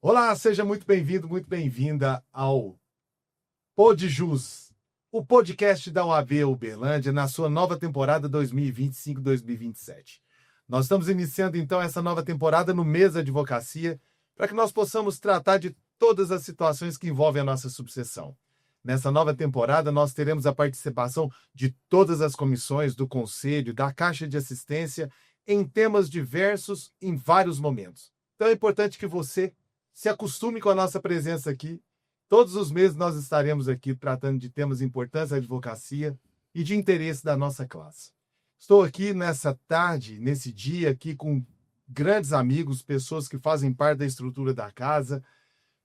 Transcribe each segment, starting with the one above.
Olá, seja muito bem-vindo, muito bem-vinda ao PodJus, o podcast da OAB Uberlândia na sua nova temporada 2025-2027. Nós estamos iniciando então essa nova temporada no mês da advocacia para que nós possamos tratar de todas as situações que envolvem a nossa subseção. Nessa nova temporada, nós teremos a participação de todas as comissões do Conselho, da Caixa de Assistência, em temas diversos, em vários momentos. Então é importante que você se acostume com a nossa presença aqui. Todos os meses nós estaremos aqui tratando de temas importantes da advocacia e de interesse da nossa classe. Estou aqui nessa tarde, nesse dia aqui com grandes amigos, pessoas que fazem parte da estrutura da casa.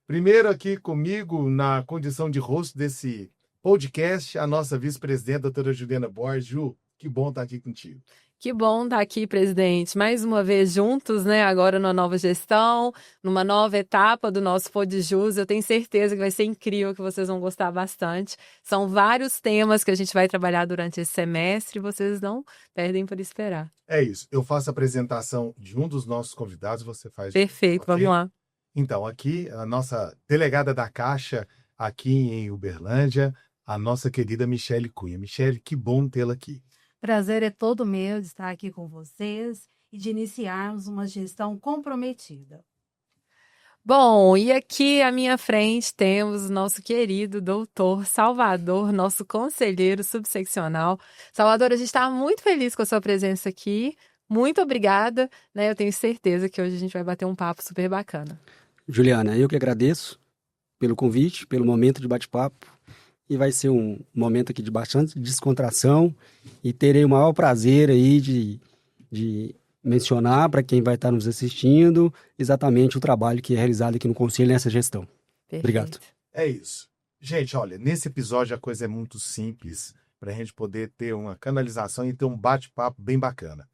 Primeiro aqui comigo, na condição de host desse podcast, a nossa vice-presidente, doutora Juliana Borges. Ju, que bom estar aqui contigo. Que bom estar aqui, presidente, mais uma vez juntos, né? Agora numa nova gestão, numa nova etapa do nosso PodJus. Eu tenho certeza que vai ser incrível, que vocês vão gostar bastante. São vários temas que a gente vai trabalhar durante esse semestre e vocês não perdem por esperar. É isso, eu faço a apresentação de um dos nossos convidados, você faz... Perfeito, okay? Vamos lá. Então, aqui a nossa delegada da Caixa, aqui em Uberlândia, a nossa querida Michele Cunha. Michele, que bom tê-la aqui. Prazer é todo meu de estar aqui com vocês e de iniciarmos uma gestão comprometida. Bom, e aqui à minha frente temos o nosso querido doutor Salvador, nosso conselheiro subseccional. Salvador, a gente está muito feliz com a sua presença aqui. Muito obrigada, né? Eu tenho certeza que hoje a gente vai bater um papo super bacana. Juliana, eu que agradeço pelo convite, pelo momento de bate-papo. E vai ser um momento aqui de bastante descontração e terei o maior prazer aí de mencionar para quem vai estar nos assistindo exatamente o trabalho que é realizado aqui no Conselho nessa gestão. Perfeito. Obrigado. É isso. Gente, olha, nesse episódio a coisa é muito simples para a gente poder ter uma canalização e ter um bate-papo bem bacana.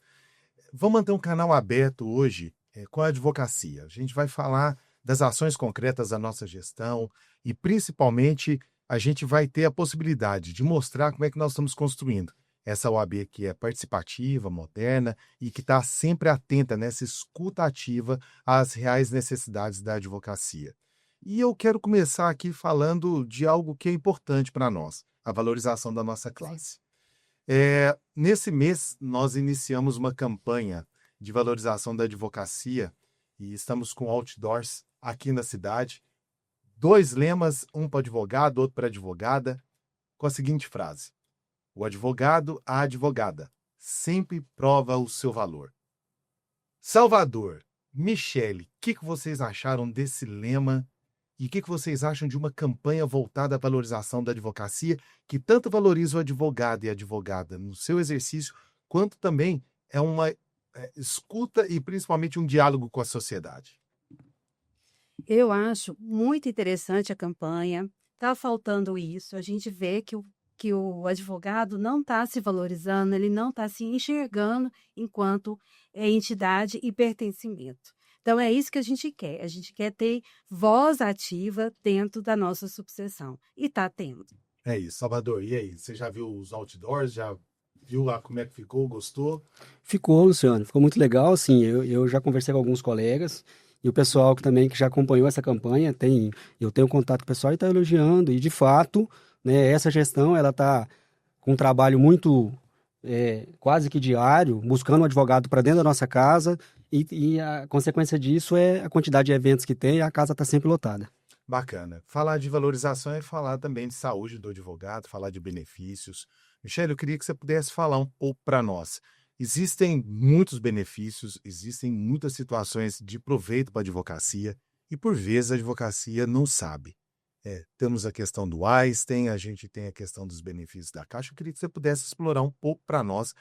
Vamos manter um canal aberto hoje com a advocacia. A gente vai falar das ações concretas da nossa gestão e, principalmente, a gente vai ter a possibilidade de mostrar como é que nós estamos construindo essa OAB que é participativa, moderna e que está sempre atenta nessa escuta ativa às reais necessidades da advocacia. E eu quero começar aqui falando de algo que é importante para nós, a valorização da nossa classe. Nesse mês, nós iniciamos uma campanha de valorização da advocacia e estamos com outdoors aqui na cidade. 2 lemas, um para advogado, outro para advogada, com a seguinte frase: o advogado, a advogada, sempre prova o seu valor. Salvador, Michele, o que vocês acharam desse lema e o que vocês acham de uma campanha voltada à valorização da advocacia, que tanto valoriza o advogado e a advogada no seu exercício, quanto também é uma escuta e principalmente um diálogo com a sociedade? Eu acho muito interessante a campanha. Está faltando isso. A gente vê que o advogado não está se valorizando, ele não está se enxergando enquanto entidade e pertencimento. Então, é isso que a gente quer. A gente quer ter voz ativa dentro da nossa subseção. E está tendo. É isso. Salvador, e aí? Você já viu os outdoors? Já viu lá como é que ficou? Gostou? Ficou, Luciano. Ficou muito legal. Assim, eu já conversei com alguns colegas e o pessoal que já acompanhou essa campanha, eu tenho contato com o pessoal e está elogiando. E, de fato, né, essa gestão ela está com um trabalho muito quase que diário, buscando um advogado para dentro da nossa casa e a consequência disso é a quantidade de eventos que tem e a casa está sempre lotada. Bacana. Falar de valorização é falar também de saúde do advogado, falar de benefícios. Michele, eu queria que você pudesse falar um pouco para nós. Existem muitos benefícios, existem muitas situações de proveito para a advocacia e, por vezes, a advocacia não sabe. Temos a questão do Einstein, a gente tem a questão dos benefícios da Caixa. Eu queria que você pudesse explorar um pouco para nós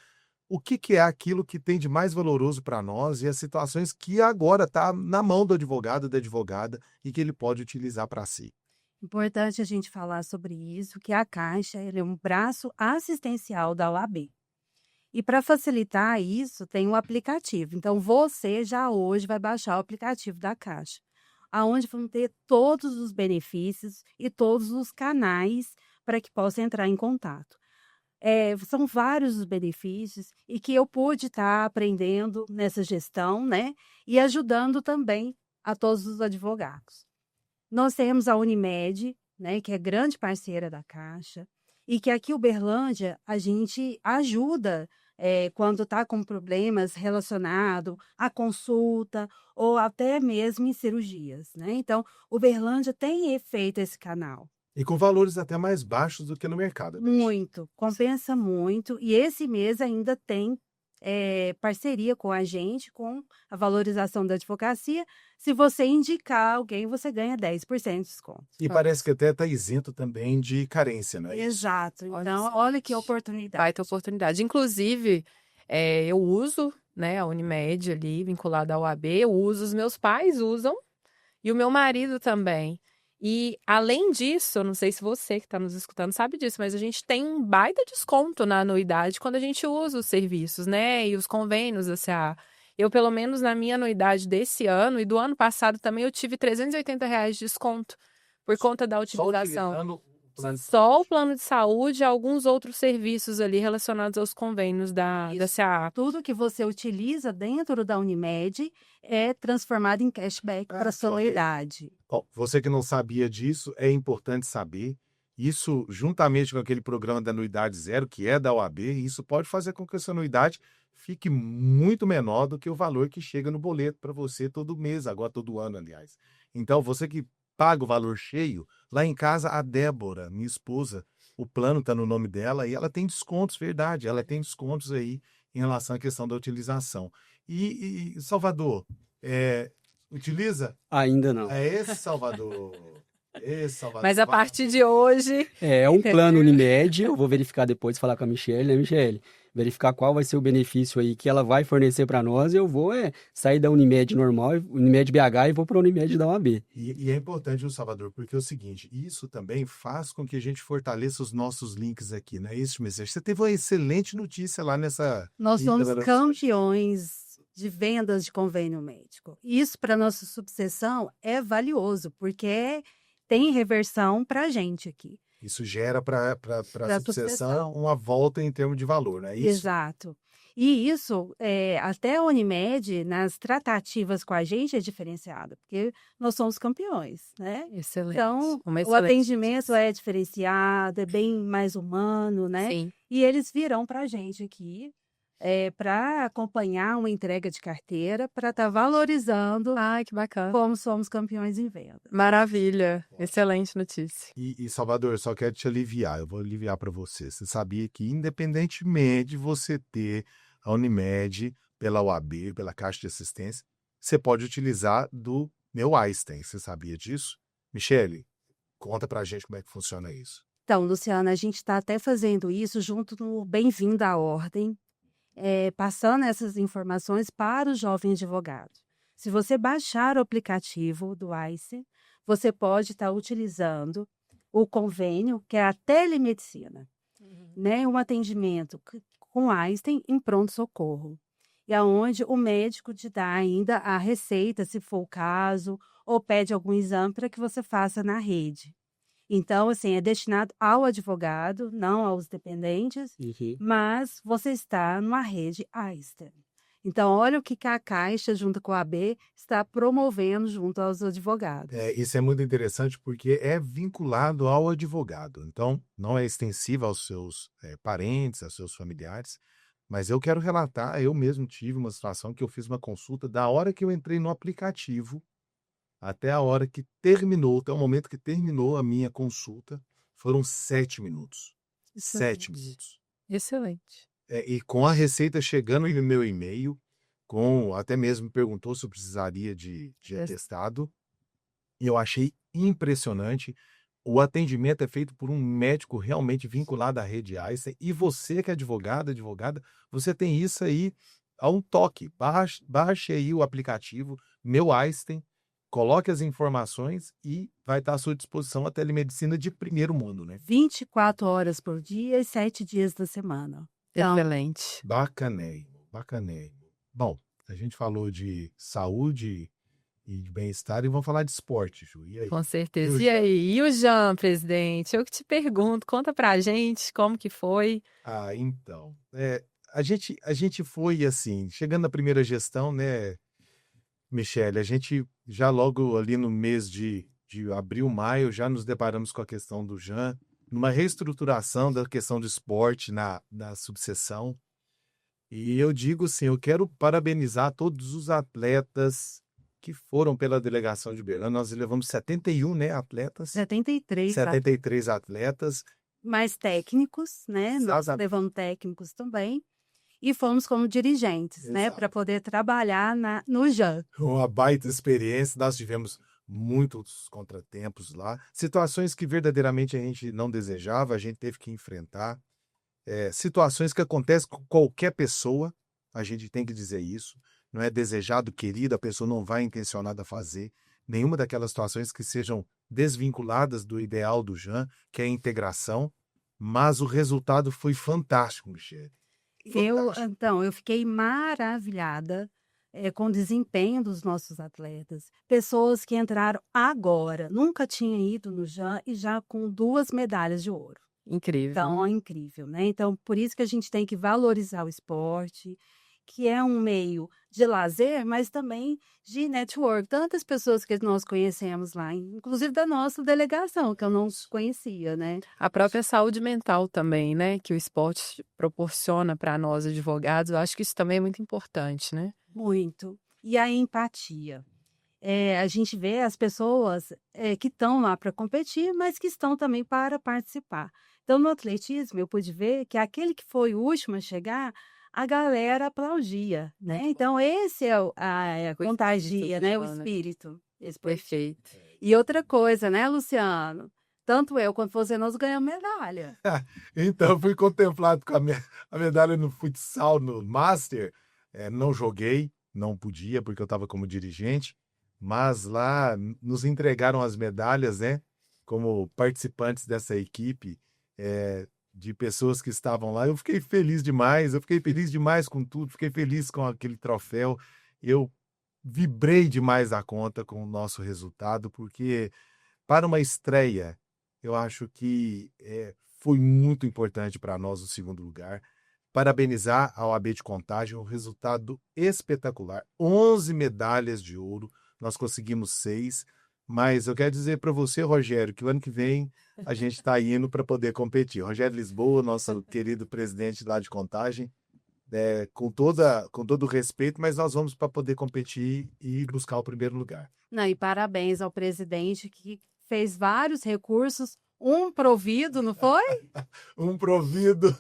o que é aquilo que tem de mais valoroso para nós e as situações que agora está na mão do advogado, da advogada, e que ele pode utilizar para si. Importante a gente falar sobre isso, que a Caixa ele é um braço assistencial da OAB. E para facilitar isso, tem um aplicativo. Então, você já hoje vai baixar o aplicativo da Caixa, onde vão ter todos os benefícios e todos os canais para que possa entrar em contato. São vários os benefícios e que eu pude estar aprendendo nessa gestão, né? E ajudando também a todos os advogados. Nós temos a Unimed, né, que é grande parceira da Caixa, e que aqui em Uberlândia a gente ajuda quando está com problemas relacionados à consulta ou até mesmo em cirurgias, né? Então, Uberlândia tem feito esse canal. E com valores até mais baixos do que no mercado. Muito, compensa muito. E esse mês ainda tem parceria com a gente, com a valorização da advocacia. Se você indicar alguém, você ganha 10% de desconto. E parece que até está isento também de carência, não é isso? Exato. Então, olha que oportunidade. Vai ter oportunidade. Inclusive, eu uso, né, a Unimed ali, vinculada ao AB, eu uso, os meus pais usam e o meu marido também. E, além disso, eu não sei se você que está nos escutando sabe disso, mas a gente tem um baita desconto na anuidade quando a gente usa os serviços, né, e os convênios da CA. Eu, pelo menos na minha anuidade desse ano e do ano passado também, eu tive R$ 380 de desconto por conta da utilização. Só o plano de saúde e alguns outros serviços ali relacionados aos convênios da CA. Tudo que você utiliza dentro da Unimed é transformado em cashback para a sua anuidade. Bom, você que não sabia disso, é importante saber. Isso, juntamente com aquele programa da anuidade zero, que é da OAB, isso pode fazer com que a sua anuidade fique muito menor do que o valor que chega no boleto para você todo mês, agora todo ano, aliás. Então, você que paga o valor cheio, lá em casa a Débora, minha esposa, o plano está no nome dela e ela tem descontos, verdade, ela tem descontos aí em relação à questão da utilização. E Salvador, utiliza? Ainda não. É esse Salvador. Esse Salvador. Mas a partir de hoje... É um plano Unimed, eu vou verificar depois, falar com a Michelle, né, Michelle? Verificar qual vai ser o benefício aí que ela vai fornecer para nós, eu vou sair da Unimed normal, Unimed BH e vou para a Unimed da OAB. E é importante, o Salvador, porque é o seguinte, isso também faz com que a gente fortaleça os nossos links aqui, não é isso, Messias? Você teve uma excelente notícia lá nessa... Nós somos campeões de vendas de convênio médico. Isso para nossa subseção é valioso, porque tem reversão para a gente aqui. Isso gera para a subseção uma volta em termos de valor, não é isso? Exato. E isso, até a Unimed, nas tratativas com a gente, é diferenciado, porque nós somos campeões, né? Excelente. Então, Uma o atendimento é diferenciado, é bem mais humano, né? Sim. E eles virão para a gente aqui para acompanhar uma entrega de carteira, para estar valorizando Ai, que bacana. como somos campeões em venda. Maravilha. Excelente notícia. E Salvador, eu só quero te aliviar, eu vou aliviar para você. Você sabia que, independentemente de você ter a Unimed, pela OAB, pela Caixa de Assistência, você pode utilizar do meu Einstein. Você sabia disso? Michele, conta pra gente como é que funciona isso. Então, Luciana, a gente está até fazendo isso junto no Bem-vindo à Ordem, passando essas informações para os jovens advogados. Se você baixar o aplicativo do Einstein, você pode estar utilizando o convênio, que é a telemedicina, né? Um atendimento com Einstein em pronto-socorro. E aonde o médico te dá ainda a receita, se for o caso, ou pede algum exame para que você faça na rede. Então, assim, é destinado ao advogado, não aos dependentes, mas você está numa rede Einstein. Então, olha o que a Caixa, junto com a AB, está promovendo junto aos advogados. Isso é muito interessante porque é vinculado ao advogado. Então, não é extensivo aos seus parentes, aos seus familiares. Mas eu quero relatar, eu mesmo tive uma situação que eu fiz uma consulta da hora que eu entrei no aplicativo até a hora que terminou, até o momento que terminou a minha consulta, foram 7 minutos. 7 minutos. Excelente. E com a receita chegando no meu e-mail, até mesmo me perguntou se eu precisaria de atestado. E eu achei impressionante. O atendimento é feito por um médico realmente vinculado à rede Einstein. E você que é advogada, você tem isso aí a um toque. Baixe aí o aplicativo Meu Einstein, coloque as informações e vai estar à sua disposição a telemedicina de primeiro mundo, né? 24 horas por dia e 7 dias da semana. Então, Excelente. Bacanérrimo. Bom, a gente falou de saúde e de bem-estar e vamos falar de esporte, Ju. E aí? Com certeza. E aí? E o Jean, presidente? Eu que te pergunto, conta pra gente como que foi. Então, a gente foi assim, chegando na primeira gestão, né? Michele, a gente já logo ali no mês de abril, maio, já nos deparamos com a questão do Jean, numa reestruturação da questão do esporte na subseção. E eu digo assim, eu quero parabenizar todos os atletas que foram pela delegação de Uberlândia. Nós levamos 71, né, atletas, 73 73 atletas. mais técnicos, né? Nós Exato. levamos técnicos também. E fomos como dirigentes, né? Exato. Para poder trabalhar no JAN. Uma baita experiência, nós tivemos muitos contratempos lá, situações que verdadeiramente a gente não desejava, a gente teve que enfrentar, situações que acontecem com qualquer pessoa, a gente tem que dizer isso, não é desejado, querido, a pessoa não vai intencionada a fazer nenhuma daquelas situações que sejam desvinculadas do ideal do Jean, que é a integração, mas o resultado foi fantástico, Michele. Eu fiquei maravilhada com o desempenho dos nossos atletas. Pessoas que entraram agora, nunca tinham ido no JAN e já com 2 medalhas de ouro. Incrível. Então, é incrível, né? Então, por isso que a gente tem que valorizar o esporte, que é um meio de lazer, mas também de network. Tantas pessoas que nós conhecemos lá, inclusive da nossa delegação, que eu não conhecia, né? A própria saúde mental também, né? Que o esporte proporciona para nós advogados. Eu acho que isso também é muito importante, né? Muito. E a empatia. A gente vê as pessoas que estão lá para competir, mas que estão também para participar. Então, no atletismo, eu pude ver que aquele que foi o último a chegar, a galera aplaudia, né? Então, esse é a contagia, né? O espírito. Perfeito. E outra coisa, né, Luciano? Tanto eu quanto você, nós ganhamos medalha. Então, eu fui contemplado com a medalha no futsal, no Master. Não joguei, não podia, porque eu estava como dirigente, mas lá nos entregaram as medalhas, né? Como participantes dessa equipe, de pessoas que estavam lá. Eu fiquei feliz demais com tudo, fiquei feliz com aquele troféu. Eu vibrei demais a conta com o nosso resultado, porque para uma estreia, eu acho que foi muito importante para nós o segundo lugar. Parabenizar a OAB de Contagem, um resultado espetacular. 11 medalhas de ouro, nós conseguimos 6, mas eu quero dizer para você, Rogério, que o ano que vem a gente está indo para poder competir. Rogério Lisboa, nosso querido presidente lá de Contagem, com todo o respeito, mas nós vamos para poder competir e buscar o primeiro lugar. Não, e parabéns ao presidente que fez vários recursos, um provido, não foi? Um provido.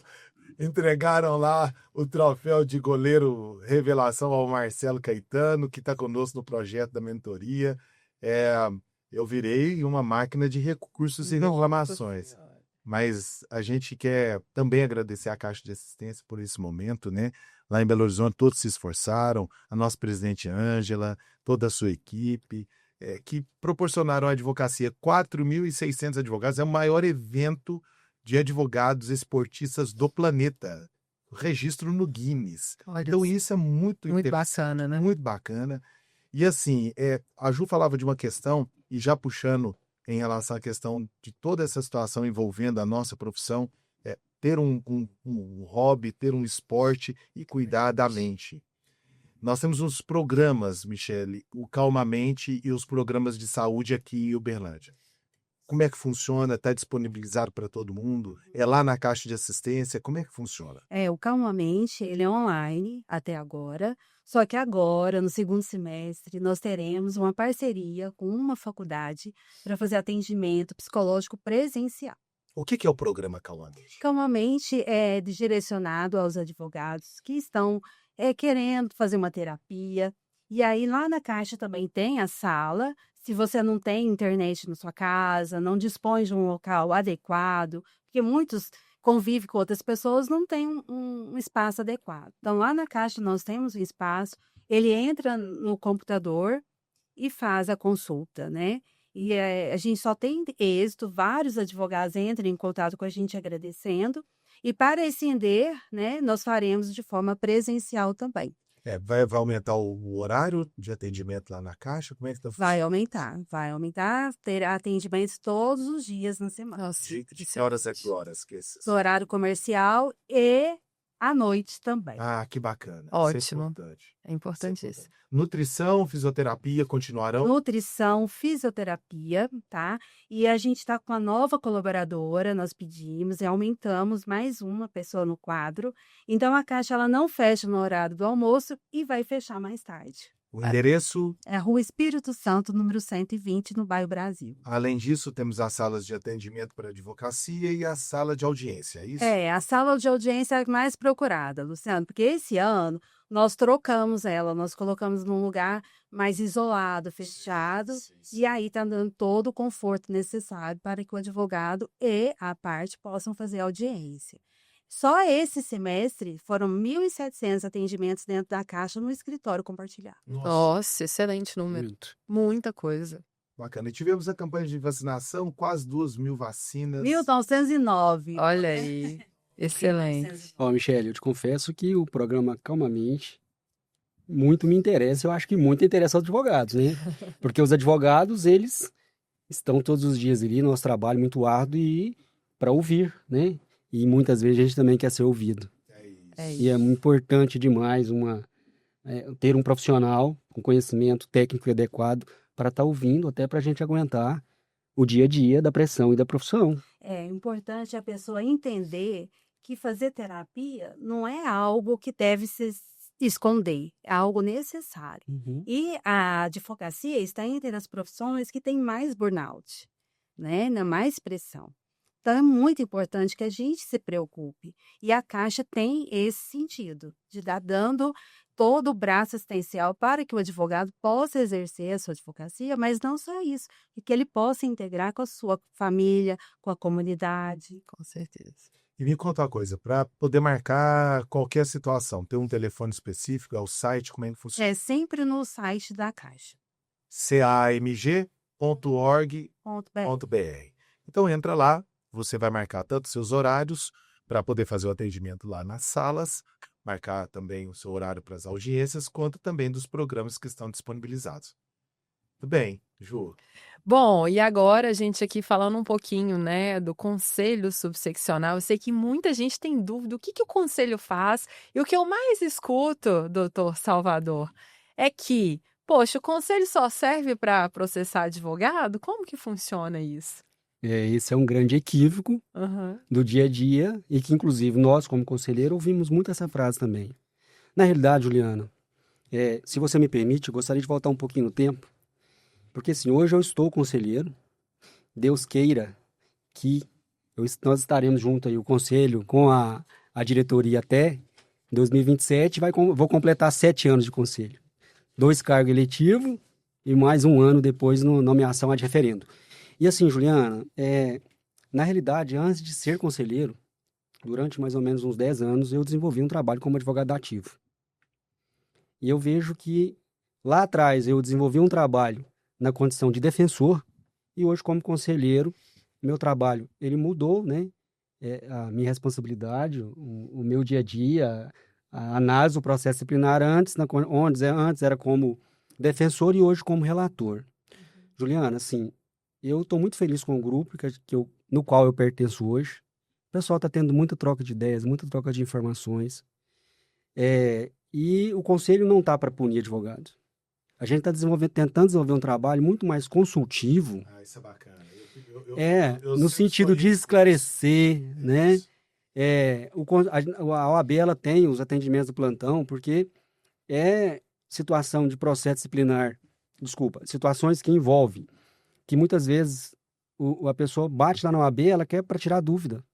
Entregaram lá o troféu de goleiro revelação ao Marcelo Caetano, que está conosco no projeto da mentoria. Eu virei uma máquina de recursos e reclamações. Mas a gente quer também agradecer à Caixa de Assistência por esse momento, né? Lá em Belo Horizonte todos se esforçaram, a nossa presidente Ângela, toda a sua equipe, que proporcionaram à advocacia 4.600 advogados. É o maior evento de advogados esportistas do planeta. Registro no Guinness. Olha, então isso é muito bacana, né? Muito bacana. E assim, a Ju falava de uma questão, e já puxando em relação à questão de toda essa situação envolvendo a nossa profissão, ter um hobby, ter um esporte e cuidar da mente. Nós temos uns programas, Michele, o Calmamente e os programas de saúde aqui em Uberlândia. Como é que funciona? Está disponibilizado para todo mundo? É lá na Caixa de Assistência? Como é que funciona? O Calmamente, ele é online até agora, só que agora, no segundo semestre, nós teremos uma parceria com uma faculdade para fazer atendimento psicológico presencial. O que é o programa Calmamente? Calmamente é direcionado aos advogados que estão querendo fazer uma terapia. E aí, lá na Caixa também tem a sala. Se você não tem internet na sua casa, não dispõe de um local adequado, porque muitos convivem com outras pessoas, não tem um espaço adequado. Então, lá na Caixa nós temos um espaço, ele entra no computador e faz a consulta, né? E a gente só tem êxito, vários advogados entram em contato com a gente agradecendo, e para estender, né, nós faremos de forma presencial também. Vai aumentar o horário de atendimento lá na Caixa? Como é que está funcionando? Vai aumentar, terá atendimentos todos os dias na semana. Nossa, De que horas a que horas? No horário comercial e à noite também. Ah, que bacana. Isso é Ótimo. importante. É importantíssimo. Nutrição, fisioterapia continuarão? Nutrição, fisioterapia, tá? E a gente está com uma nova colaboradora, nós pedimos e aumentamos mais uma pessoa no quadro. Então, a Caixa ela não fecha no horário do almoço e vai fechar mais tarde. O endereço, É a Rua Espírito Santo, número 120, no bairro Brasil. além disso, temos as salas de atendimento para advocacia e a sala de audiência, é isso? É, a sala de audiência é a mais procurada, Luciano, porque esse ano nós trocamos ela, nós colocamos num lugar mais isolado, fechado, Sim. e aí está dando todo o conforto necessário para que o advogado e a parte possam fazer audiência. Só esse semestre foram 1.700 atendimentos dentro da Caixa no escritório compartilhado. Nossa, excelente número. Muito. Muita coisa. Bacana. E tivemos a campanha de vacinação, quase 2.000 vacinas. 1909. Olha aí. Excelente. Ó, Michele, eu te confesso que o programa Calmamente muito me interessa, eu acho que muito interessa aos advogados, né? Porque os advogados, eles estão todos os dias ali, nosso trabalho muito árduo e para ouvir, né? E muitas vezes a gente também quer ser ouvido. É isso. É E é isso. importante demais ter um profissional com conhecimento técnico e adequado para estar ouvindo, até para a gente aguentar o dia a dia da pressão e da profissão. É importante a pessoa entender que fazer terapia não é algo que deve se esconder, é algo necessário. E a advocacia está entre as profissões que tem mais burnout, né? Mais pressão. Então, é muito importante que a gente se preocupe. E a Caixa tem esse sentido, de dar dando todo o braço assistencial para que o advogado possa exercer a sua advocacia, mas não só isso, e que ele possa integrar com a sua família, com a comunidade. Com certeza. E me conta uma coisa, para poder marcar qualquer situação, tem um telefone específico, é o site, como é que funciona? É sempre no site da Caixa. camg.org.br. Ponto BR. Então entra lá, você vai marcar tanto seus horários para poder fazer o atendimento lá nas salas, marcar também o seu horário para as audiências, quanto também dos programas que estão disponibilizados. Tudo bem, Ju? Bom, e agora a gente aqui falando um pouquinho, né, do conselho subseccional. Eu sei que muita gente tem dúvida o que o conselho faz. E o que eu mais escuto, doutor Salvador, é que, poxa, o conselho só serve para processar advogado? Como que funciona isso? Esse é um grande equívoco Aham. do dia a dia e que, inclusive, nós, como conselheiro, ouvimos muito essa frase também. Na realidade, Juliana, se você me permite, eu gostaria de voltar um pouquinho no tempo, porque, assim, hoje eu estou conselheiro, Deus queira que nós estaremos junto aí, o conselho, com a diretoria até 2027, vou completar 7 anos de conselho. 2 cargos eletivos e mais 1 ano depois no nomeação ad referendo. E assim, Juliana, na realidade, antes de ser conselheiro, durante mais ou menos uns 10 anos, eu desenvolvi um trabalho como advogado ativo. E eu vejo que lá atrás eu desenvolvi um trabalho na condição de defensor e hoje como conselheiro, meu trabalho, ele mudou, né? A minha responsabilidade, o meu dia a dia, a análise do processo disciplinar antes era como defensor e hoje como relator. Juliana, assim, eu estou muito feliz com o grupo no qual eu pertenço hoje. O pessoal está tendo muita troca de ideias, muita troca de informações. E o conselho não está para punir advogados. A gente está tentando desenvolver um trabalho muito mais consultivo. Ah, isso é bacana. No sentido de esclarecer, né? A OAB ela tem os atendimentos do plantão, porque situação de processo disciplinar, situações que envolvem, que muitas vezes a pessoa bate lá na OAB, ela quer para tirar dúvida.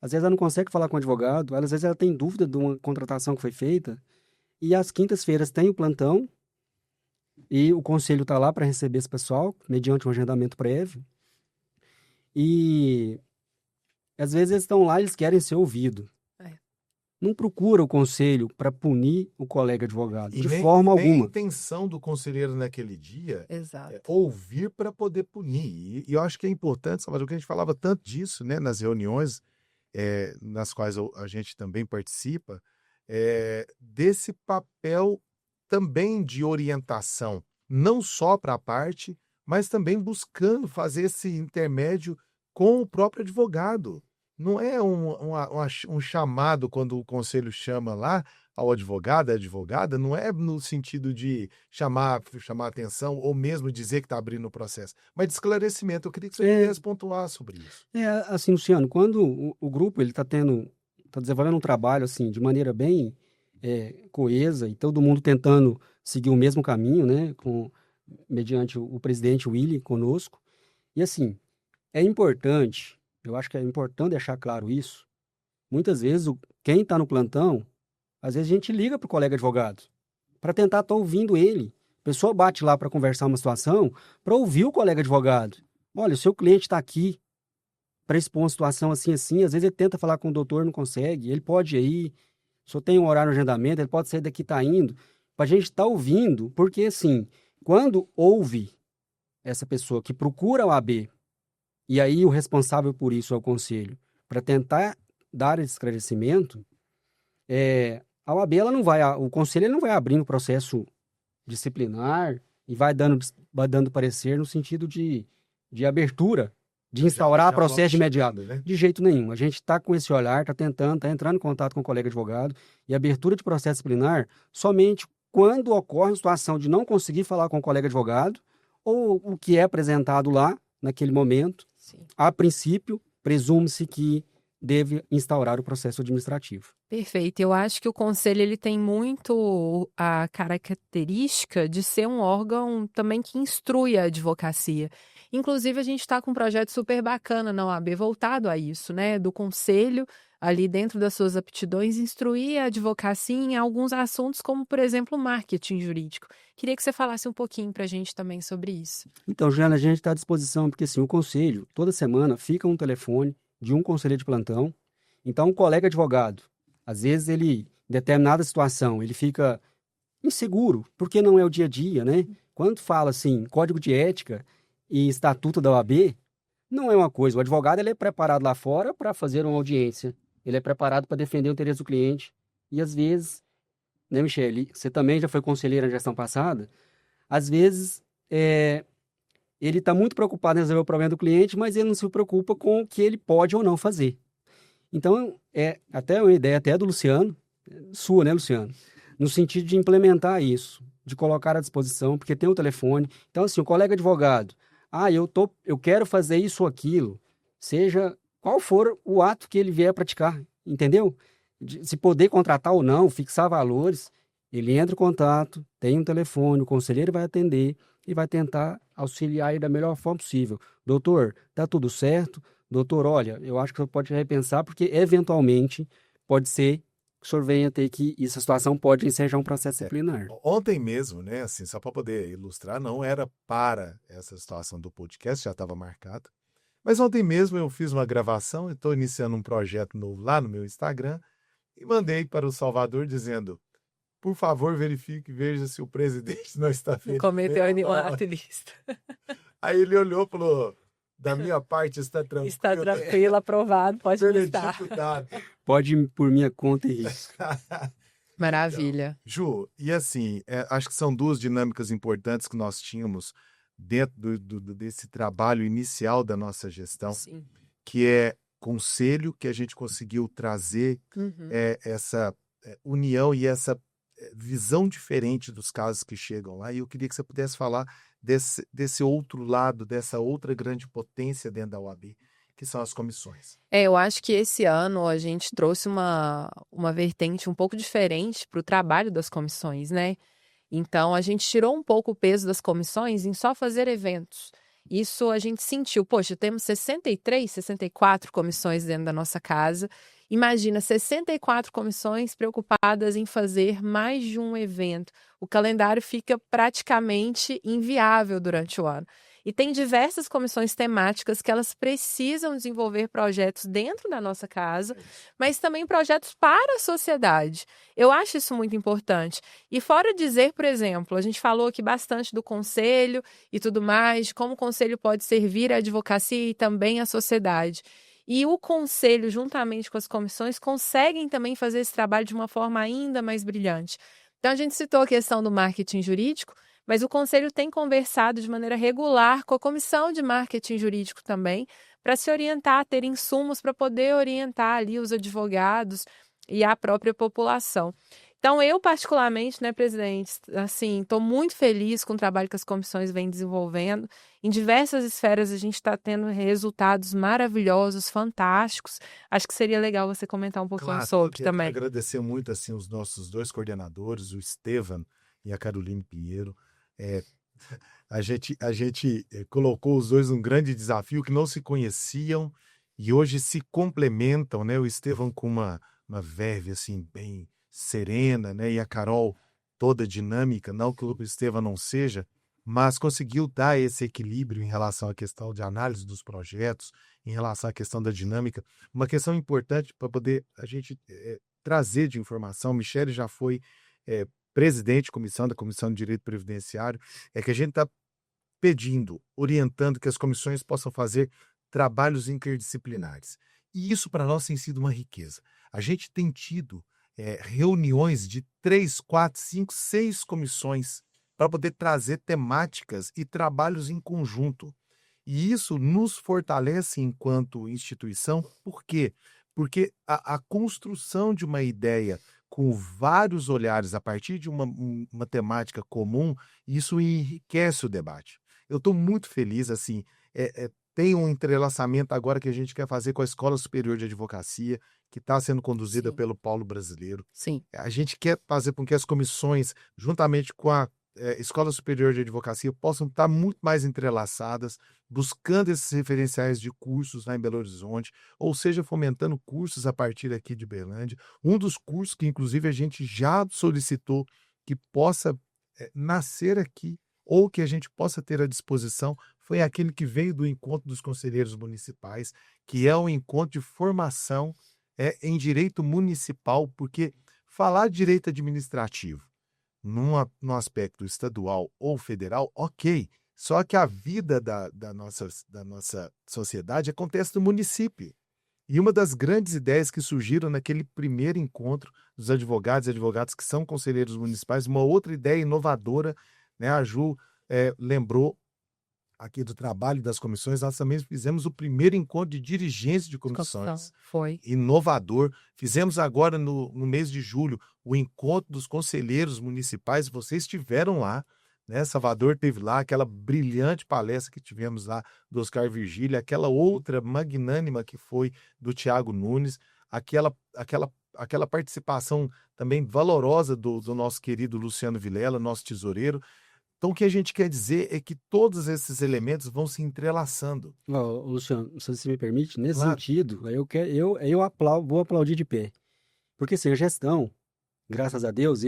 Às vezes ela não consegue falar com o advogado, às vezes ela tem dúvida de uma contratação que foi feita, e às quintas-feiras tem o plantão, e o conselho está lá para receber esse pessoal, mediante um agendamento prévio, e às vezes eles estão lá e eles querem ser ouvidos. Não procura o conselho para punir o colega advogado, de forma alguma. A intenção do conselheiro naquele dia Exato. é ouvir para poder punir. E eu acho que é importante, Salvador, que a gente falava tanto disso, né, nas reuniões nas quais a gente também participa, desse papel também de orientação, não só para a parte, mas também buscando fazer esse intermédio com o próprio advogado. não é um chamado quando o conselho chama lá ao advogado, a advogada, não é no sentido de chamar atenção ou mesmo dizer que está abrindo o processo, mas de esclarecimento. Eu queria que você pudesse pontuar sobre isso. Assim, Luciano, quando o grupo ele está desenvolvendo um trabalho assim de maneira bem coesa e todo mundo tentando seguir o mesmo caminho, né, mediante o presidente Willy conosco. E assim, é importante, eu acho que é importante deixar claro isso. Muitas vezes quem está no plantão, às vezes a gente liga para o colega advogado para tentar estar ouvindo ele. A pessoa bate lá para conversar uma situação, para ouvir o colega advogado. Olha, o seu cliente está aqui para expor uma situação assim, assim. Às vezes ele tenta falar com o doutor, não consegue. Ele pode ir, só tem um horário no agendamento, ele pode sair daqui, está indo. Para a gente estar ouvindo, porque assim, quando ouve essa pessoa que procura o AB, e aí o responsável por isso é o conselho, para tentar dar esse esclarecimento, a OAB, o conselho ele não vai abrindo processo disciplinar e vai dando parecer no sentido de abertura, de instaurar processo de imediato. Né? De jeito nenhum. A gente está com esse olhar, está entrando em contato com o colega advogado e abertura de processo disciplinar somente quando ocorre a situação de não conseguir falar com o colega advogado ou o que é apresentado lá, naquele momento. Sim. A princípio, presume-se que deve instaurar o processo administrativo. Perfeito. Eu acho que o conselho ele tem muito a característica de ser um órgão também que instrui a advocacia. Inclusive, a gente está com um projeto super bacana na OAB voltado a isso, né? Do conselho, ali dentro das suas aptidões, instruir a advocacia em alguns assuntos, como, por exemplo, o marketing jurídico. Queria que você falasse um pouquinho para a gente também sobre isso. Então, Juliana, a gente está à disposição, porque assim, o conselho, toda semana, fica um telefone de um conselheiro de plantão. Então, um colega advogado, às vezes ele, em determinada situação, ele fica inseguro, porque não é o dia a dia, né? Quando fala assim, código de ética e estatuto da OAB, não é uma coisa. O advogado ele é preparado lá fora para fazer uma audiência. Ele é preparado para defender o interesse do cliente. E às vezes, né, Michele? Você também já foi conselheira na gestão passada. Às vezes, ele está muito preocupado em resolver o problema do cliente, mas ele não se preocupa com o que ele pode ou não fazer. Então, até uma ideia até do Luciano, sua, né, Luciano? No sentido de implementar isso, de colocar à disposição, porque tem o telefone. Então, assim, o colega advogado, eu quero fazer isso ou aquilo, seja qual for o ato que ele vier praticar, entendeu? Se poder contratar ou não, fixar valores, ele entra em contato, tem um telefone, o conselheiro vai atender e vai tentar auxiliar ele da melhor forma possível. Doutor, tá tudo certo? Doutor, olha, eu acho que você pode repensar, porque eventualmente pode ser que o senhor venha ter que, essa situação pode ensejar um processo disciplinar. Ontem mesmo, né, assim, só para poder ilustrar, não era para essa situação do podcast, já estava marcado, mas ontem mesmo eu fiz uma gravação e estou iniciando um projeto novo lá no meu Instagram e mandei para o Salvador dizendo: por favor, verifique e veja se o presidente não está vendo. Cometeu nenhum ato ilícito. Aí ele olhou e falou: da minha parte está tranquilo. Está tranquilo, aprovado, pode listar. Pode ir por minha conta e risco. Maravilha. Então, Ju, e assim, acho que são duas dinâmicas importantes que nós tínhamos dentro desse trabalho inicial da nossa gestão, Sim. que é conselho, que a gente conseguiu trazer essa união e essa visão diferente dos casos que chegam lá. E eu queria que você pudesse falar desse outro lado, dessa outra grande potência dentro da OAB, que são as comissões. Eu acho que esse ano a gente trouxe uma vertente um pouco diferente para o trabalho das comissões, né? Então, a gente tirou um pouco o peso das comissões em só fazer eventos. Isso a gente sentiu, poxa, temos 63, 64 comissões dentro da nossa casa. Imagina, 64 comissões preocupadas em fazer mais de um evento. O calendário fica praticamente inviável durante o ano. E tem diversas comissões temáticas que elas precisam desenvolver projetos dentro da nossa casa, mas também projetos para a sociedade. Eu acho isso muito importante. E fora dizer, por exemplo, a gente falou aqui bastante do conselho e tudo mais, de como o conselho pode servir à advocacia e também à sociedade. E o conselho, juntamente com as comissões, conseguem também fazer esse trabalho de uma forma ainda mais brilhante. Então, a gente citou a questão do marketing jurídico, mas o Conselho tem conversado de maneira regular com a Comissão de Marketing Jurídico também, para se orientar, ter insumos para poder orientar ali os advogados e a própria população. Então, eu particularmente, né, presidente, assim, estou muito feliz com o trabalho que as comissões vêm desenvolvendo. Em diversas esferas, a gente está tendo resultados maravilhosos, fantásticos. Acho que seria legal você comentar um pouquinho Claro, eu sobre quero também. agradecer muito assim os nossos dois coordenadores, o Estevam e a Caroline Pinheiro. É, a gente colocou os dois num grande desafio que não se conheciam e hoje se complementam, né? O Estevam com uma verve assim bem serena, né? E a Carol toda dinâmica, não que o Estevam não seja, mas conseguiu dar esse equilíbrio em relação à questão de análise dos projetos, em relação à questão da dinâmica. Uma questão importante para poder a gente trazer de informação, Michele já foi presidente de comissão da Comissão de Direito Previdenciário, é que a gente está pedindo, orientando que as comissões possam fazer trabalhos interdisciplinares. E isso para nós tem sido uma riqueza. A gente tem tido reuniões de 3, 4, 5, 6 comissões para poder trazer temáticas e trabalhos em conjunto. E isso nos fortalece enquanto instituição. Por quê? Porque a construção de uma ideia com vários olhares a partir de uma temática comum, isso enriquece o debate. Eu estou muito feliz, assim, tem um entrelaçamento agora que a gente quer fazer com a Escola Superior de Advocacia, que está sendo conduzida Sim. pelo Paulo Brasileiro. Sim. A gente quer fazer com que as comissões, juntamente com a Escola Superior de Advocacia, possam estar muito mais entrelaçadas, buscando esses referenciais de cursos lá em Belo Horizonte, ou seja, fomentando cursos a partir aqui de Berlândia. Um dos cursos que, inclusive, a gente já solicitou que possa nascer aqui, ou que a gente possa ter à disposição, foi aquele que veio do Encontro dos Conselheiros Municipais, que é um encontro de formação em direito municipal, porque falar de direito administrativo num aspecto estadual ou federal, ok. Só que a vida da nossa sociedade acontece no município. E uma das grandes ideias que surgiram naquele primeiro encontro dos advogados e advogadas que são conselheiros municipais, uma outra ideia inovadora, né? A Ju lembrou aqui do trabalho das comissões, nós também fizemos o primeiro encontro de dirigentes de comissões. Foi. Inovador. Fizemos agora no mês de julho o encontro dos conselheiros municipais, vocês estiveram lá, né? Salvador teve lá aquela brilhante palestra que tivemos lá do Oscar Virgílio, aquela outra magnânima que foi do Tiago Nunes, aquela participação também valorosa do nosso querido Luciano Vilela, nosso tesoureiro. Então, o que a gente quer dizer é que todos esses elementos vão se entrelaçando. Luciano, se você me permite, nesse Claro. sentido, vou aplaudir de pé. Porque assim, a gestão, graças a Deus,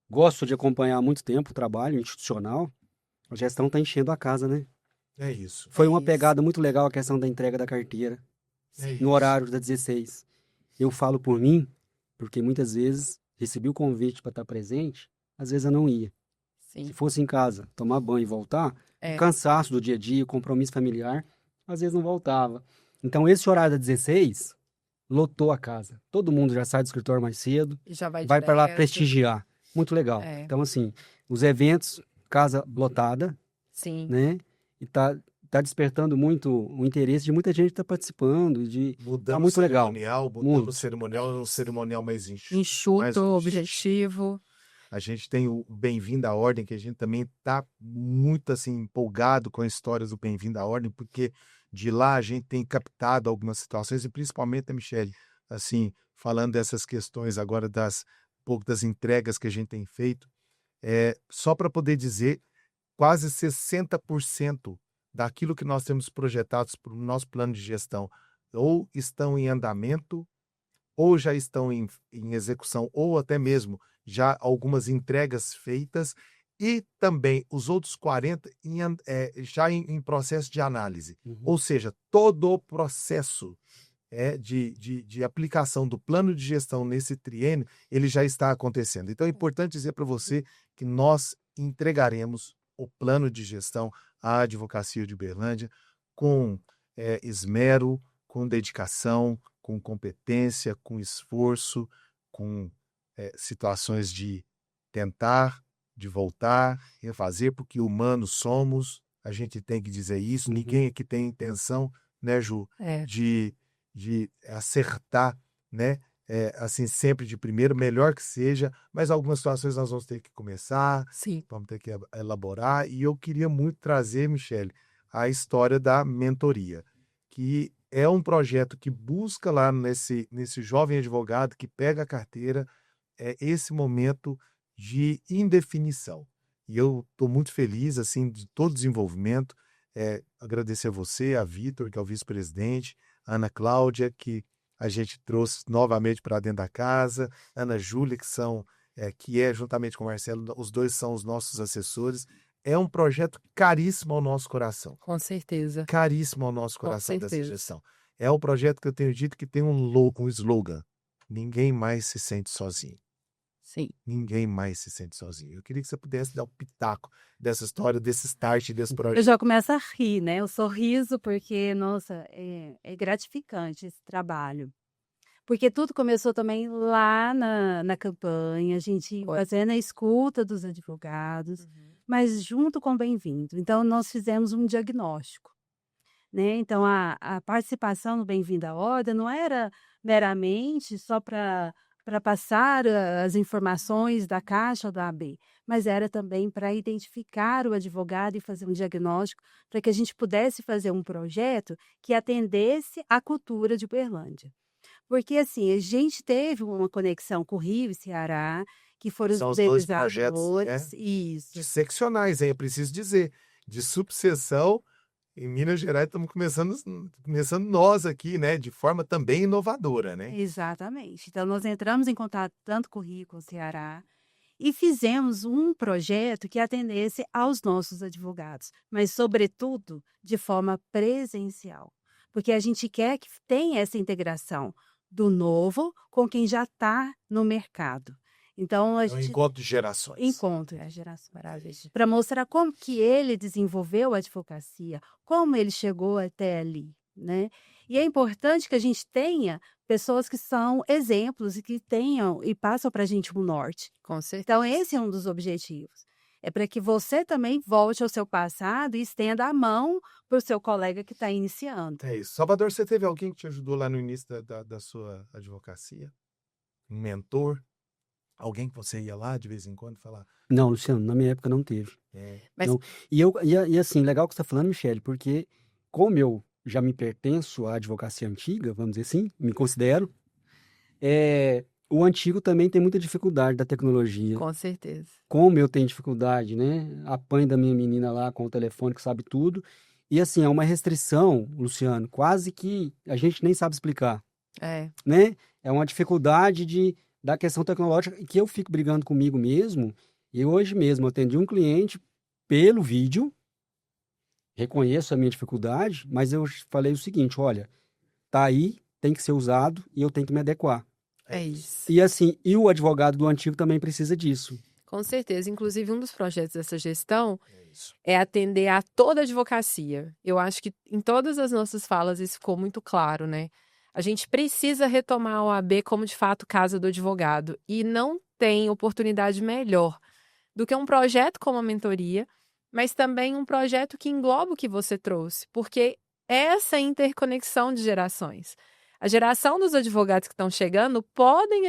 gosto de acompanhar há muito tempo o trabalho institucional, a gestão está enchendo a casa, né? É isso. Foi uma pegada muito legal a questão da entrega da carteira, no horário das 16. Eu falo por mim, porque muitas vezes recebi o convite para estar presente, às vezes eu não ia. Sim. Se fosse em casa, tomar banho e voltar, o cansaço do dia a dia, o compromisso familiar, às vezes não voltava. Então, esse horário das 16, lotou a casa. Todo mundo já sai do escritório mais cedo, E já vai vai para lá direto. prestigiar. Muito legal. É. Então, assim, os eventos, casa lotada, Sim. né? E tá despertando muito o interesse de muita gente que está participando. Tá muito legal. Mudando o cerimonial, um cerimonial mais enxuto. Enxuto, objetivo. A gente tem o Bem-vindo à Ordem, que a gente também está muito assim, empolgado com as histórias do Bem-vindo à Ordem, porque de lá a gente tem captado algumas situações, e principalmente, Michele, assim, falando dessas questões agora pouco das entregas que a gente tem feito, só para poder dizer, quase 60% daquilo que nós temos projetados para o nosso plano de gestão ou estão em andamento, ou já estão em execução, ou até mesmo já algumas entregas feitas, e também os outros 40% já em processo de análise. Uhum. Ou seja, todo o processo de aplicação do plano de gestão nesse triênio, ele já está acontecendo. Então é importante dizer para você que nós entregaremos o plano de gestão à Advocacia de Uberlândia com esmero, com dedicação, com competência, com esforço, com situações de tentar, de voltar, refazer, porque humanos somos, a gente tem que dizer isso, ninguém aqui tem intenção né, Ju? É, De acertar, né? Assim, sempre de primeiro, melhor que seja, mas algumas situações nós vamos ter que começar, sim, vamos ter que elaborar, e eu queria muito trazer, Michele, a história da mentoria, que é um projeto que busca lá nesse jovem advogado que pega a carteira, esse momento de indefinição. E eu estou muito feliz, assim, de todo o desenvolvimento, agradecer a você, a Vitor, que é o vice-presidente, a Ana Cláudia, que a gente trouxe novamente para dentro da casa, Ana Júlia, que é juntamente com o Marcelo, os dois são os nossos assessores. É um projeto caríssimo ao nosso coração. com certeza, Caríssimo ao nosso com coração dessa certeza. gestão. É um projeto que eu tenho dito que tem um slogan: ninguém mais se sente sozinho. Sim. Ninguém mais se sente sozinho. Eu queria que você pudesse dar um pitaco dessa história, desse start, desse Eu projeto. já começo a rir, né? O sorriso, porque, nossa, é gratificante esse trabalho. Porque tudo começou também lá na campanha, a gente Foi. fazendo a escuta dos advogados, mas junto com o Bem-vindo. Então, nós fizemos um diagnóstico, né? Então, a participação no Bem-vindo à Ordem não era meramente só para passar as informações da Caixa ou da AB, mas era também para identificar o advogado e fazer um diagnóstico para que a gente pudesse fazer um projeto que atendesse à cultura de Uberlândia. Porque, assim, a gente teve uma conexão com o Rio e Ceará, que foram os São os dois projetos, idealizadores. Isso. seccionais, hein? Eu preciso dizer, de subseção. Em Minas Gerais estamos começando nós aqui, né? De forma também inovadora, né? Exatamente. Então, nós entramos em contato tanto com o Rio como com o Ceará e fizemos um projeto que atendesse aos nossos advogados, mas, sobretudo, de forma presencial. Porque a gente quer que tenha essa integração do novo com quem já está no mercado. Então, a É um gente encontro de gerações. encontra a geração Maravilha. para mostrar como que ele desenvolveu a advocacia, como ele chegou até ali, né? E é importante que a gente tenha pessoas que são exemplos e que tenham e passam para a gente um norte. Com certeza. Então, esse é um dos objetivos. É para que você também volte ao seu passado e estenda a mão para o seu colega que está iniciando. É isso. Salvador, você teve alguém que te ajudou lá no início da sua advocacia? Um mentor? Alguém que você ia lá de vez em quando falar? Não, Luciano, na minha época não teve. Mas Não. E assim, legal que você está falando, Michele, porque como eu já me pertenço à advocacia antiga, vamos dizer assim, me considero, o antigo também tem muita dificuldade da tecnologia. com certeza. Como eu tenho dificuldade, né? Apanho da minha menina lá com o telefone que sabe tudo. E assim, é uma restrição, Luciano, quase que a gente nem sabe explicar, É, né? É uma dificuldade da questão tecnológica que eu fico brigando comigo mesmo. E hoje mesmo eu atendi um cliente pelo vídeo, reconheço a minha dificuldade, mas eu falei o seguinte, olha, tá aí, tem que ser usado e eu tenho que me adequar. é isso. E assim, e o advogado do antigo também precisa disso. Com certeza. Inclusive, um dos projetos dessa gestão É isso. é atender a toda a advocacia. Eu acho que em todas as nossas falas isso ficou muito claro, né? A gente precisa retomar a OAB como, de fato, casa do advogado. E não tem oportunidade melhor do que um projeto como a mentoria, mas também um projeto que engloba o que você trouxe, porque essa interconexão de gerações. A geração dos advogados que estão chegando podem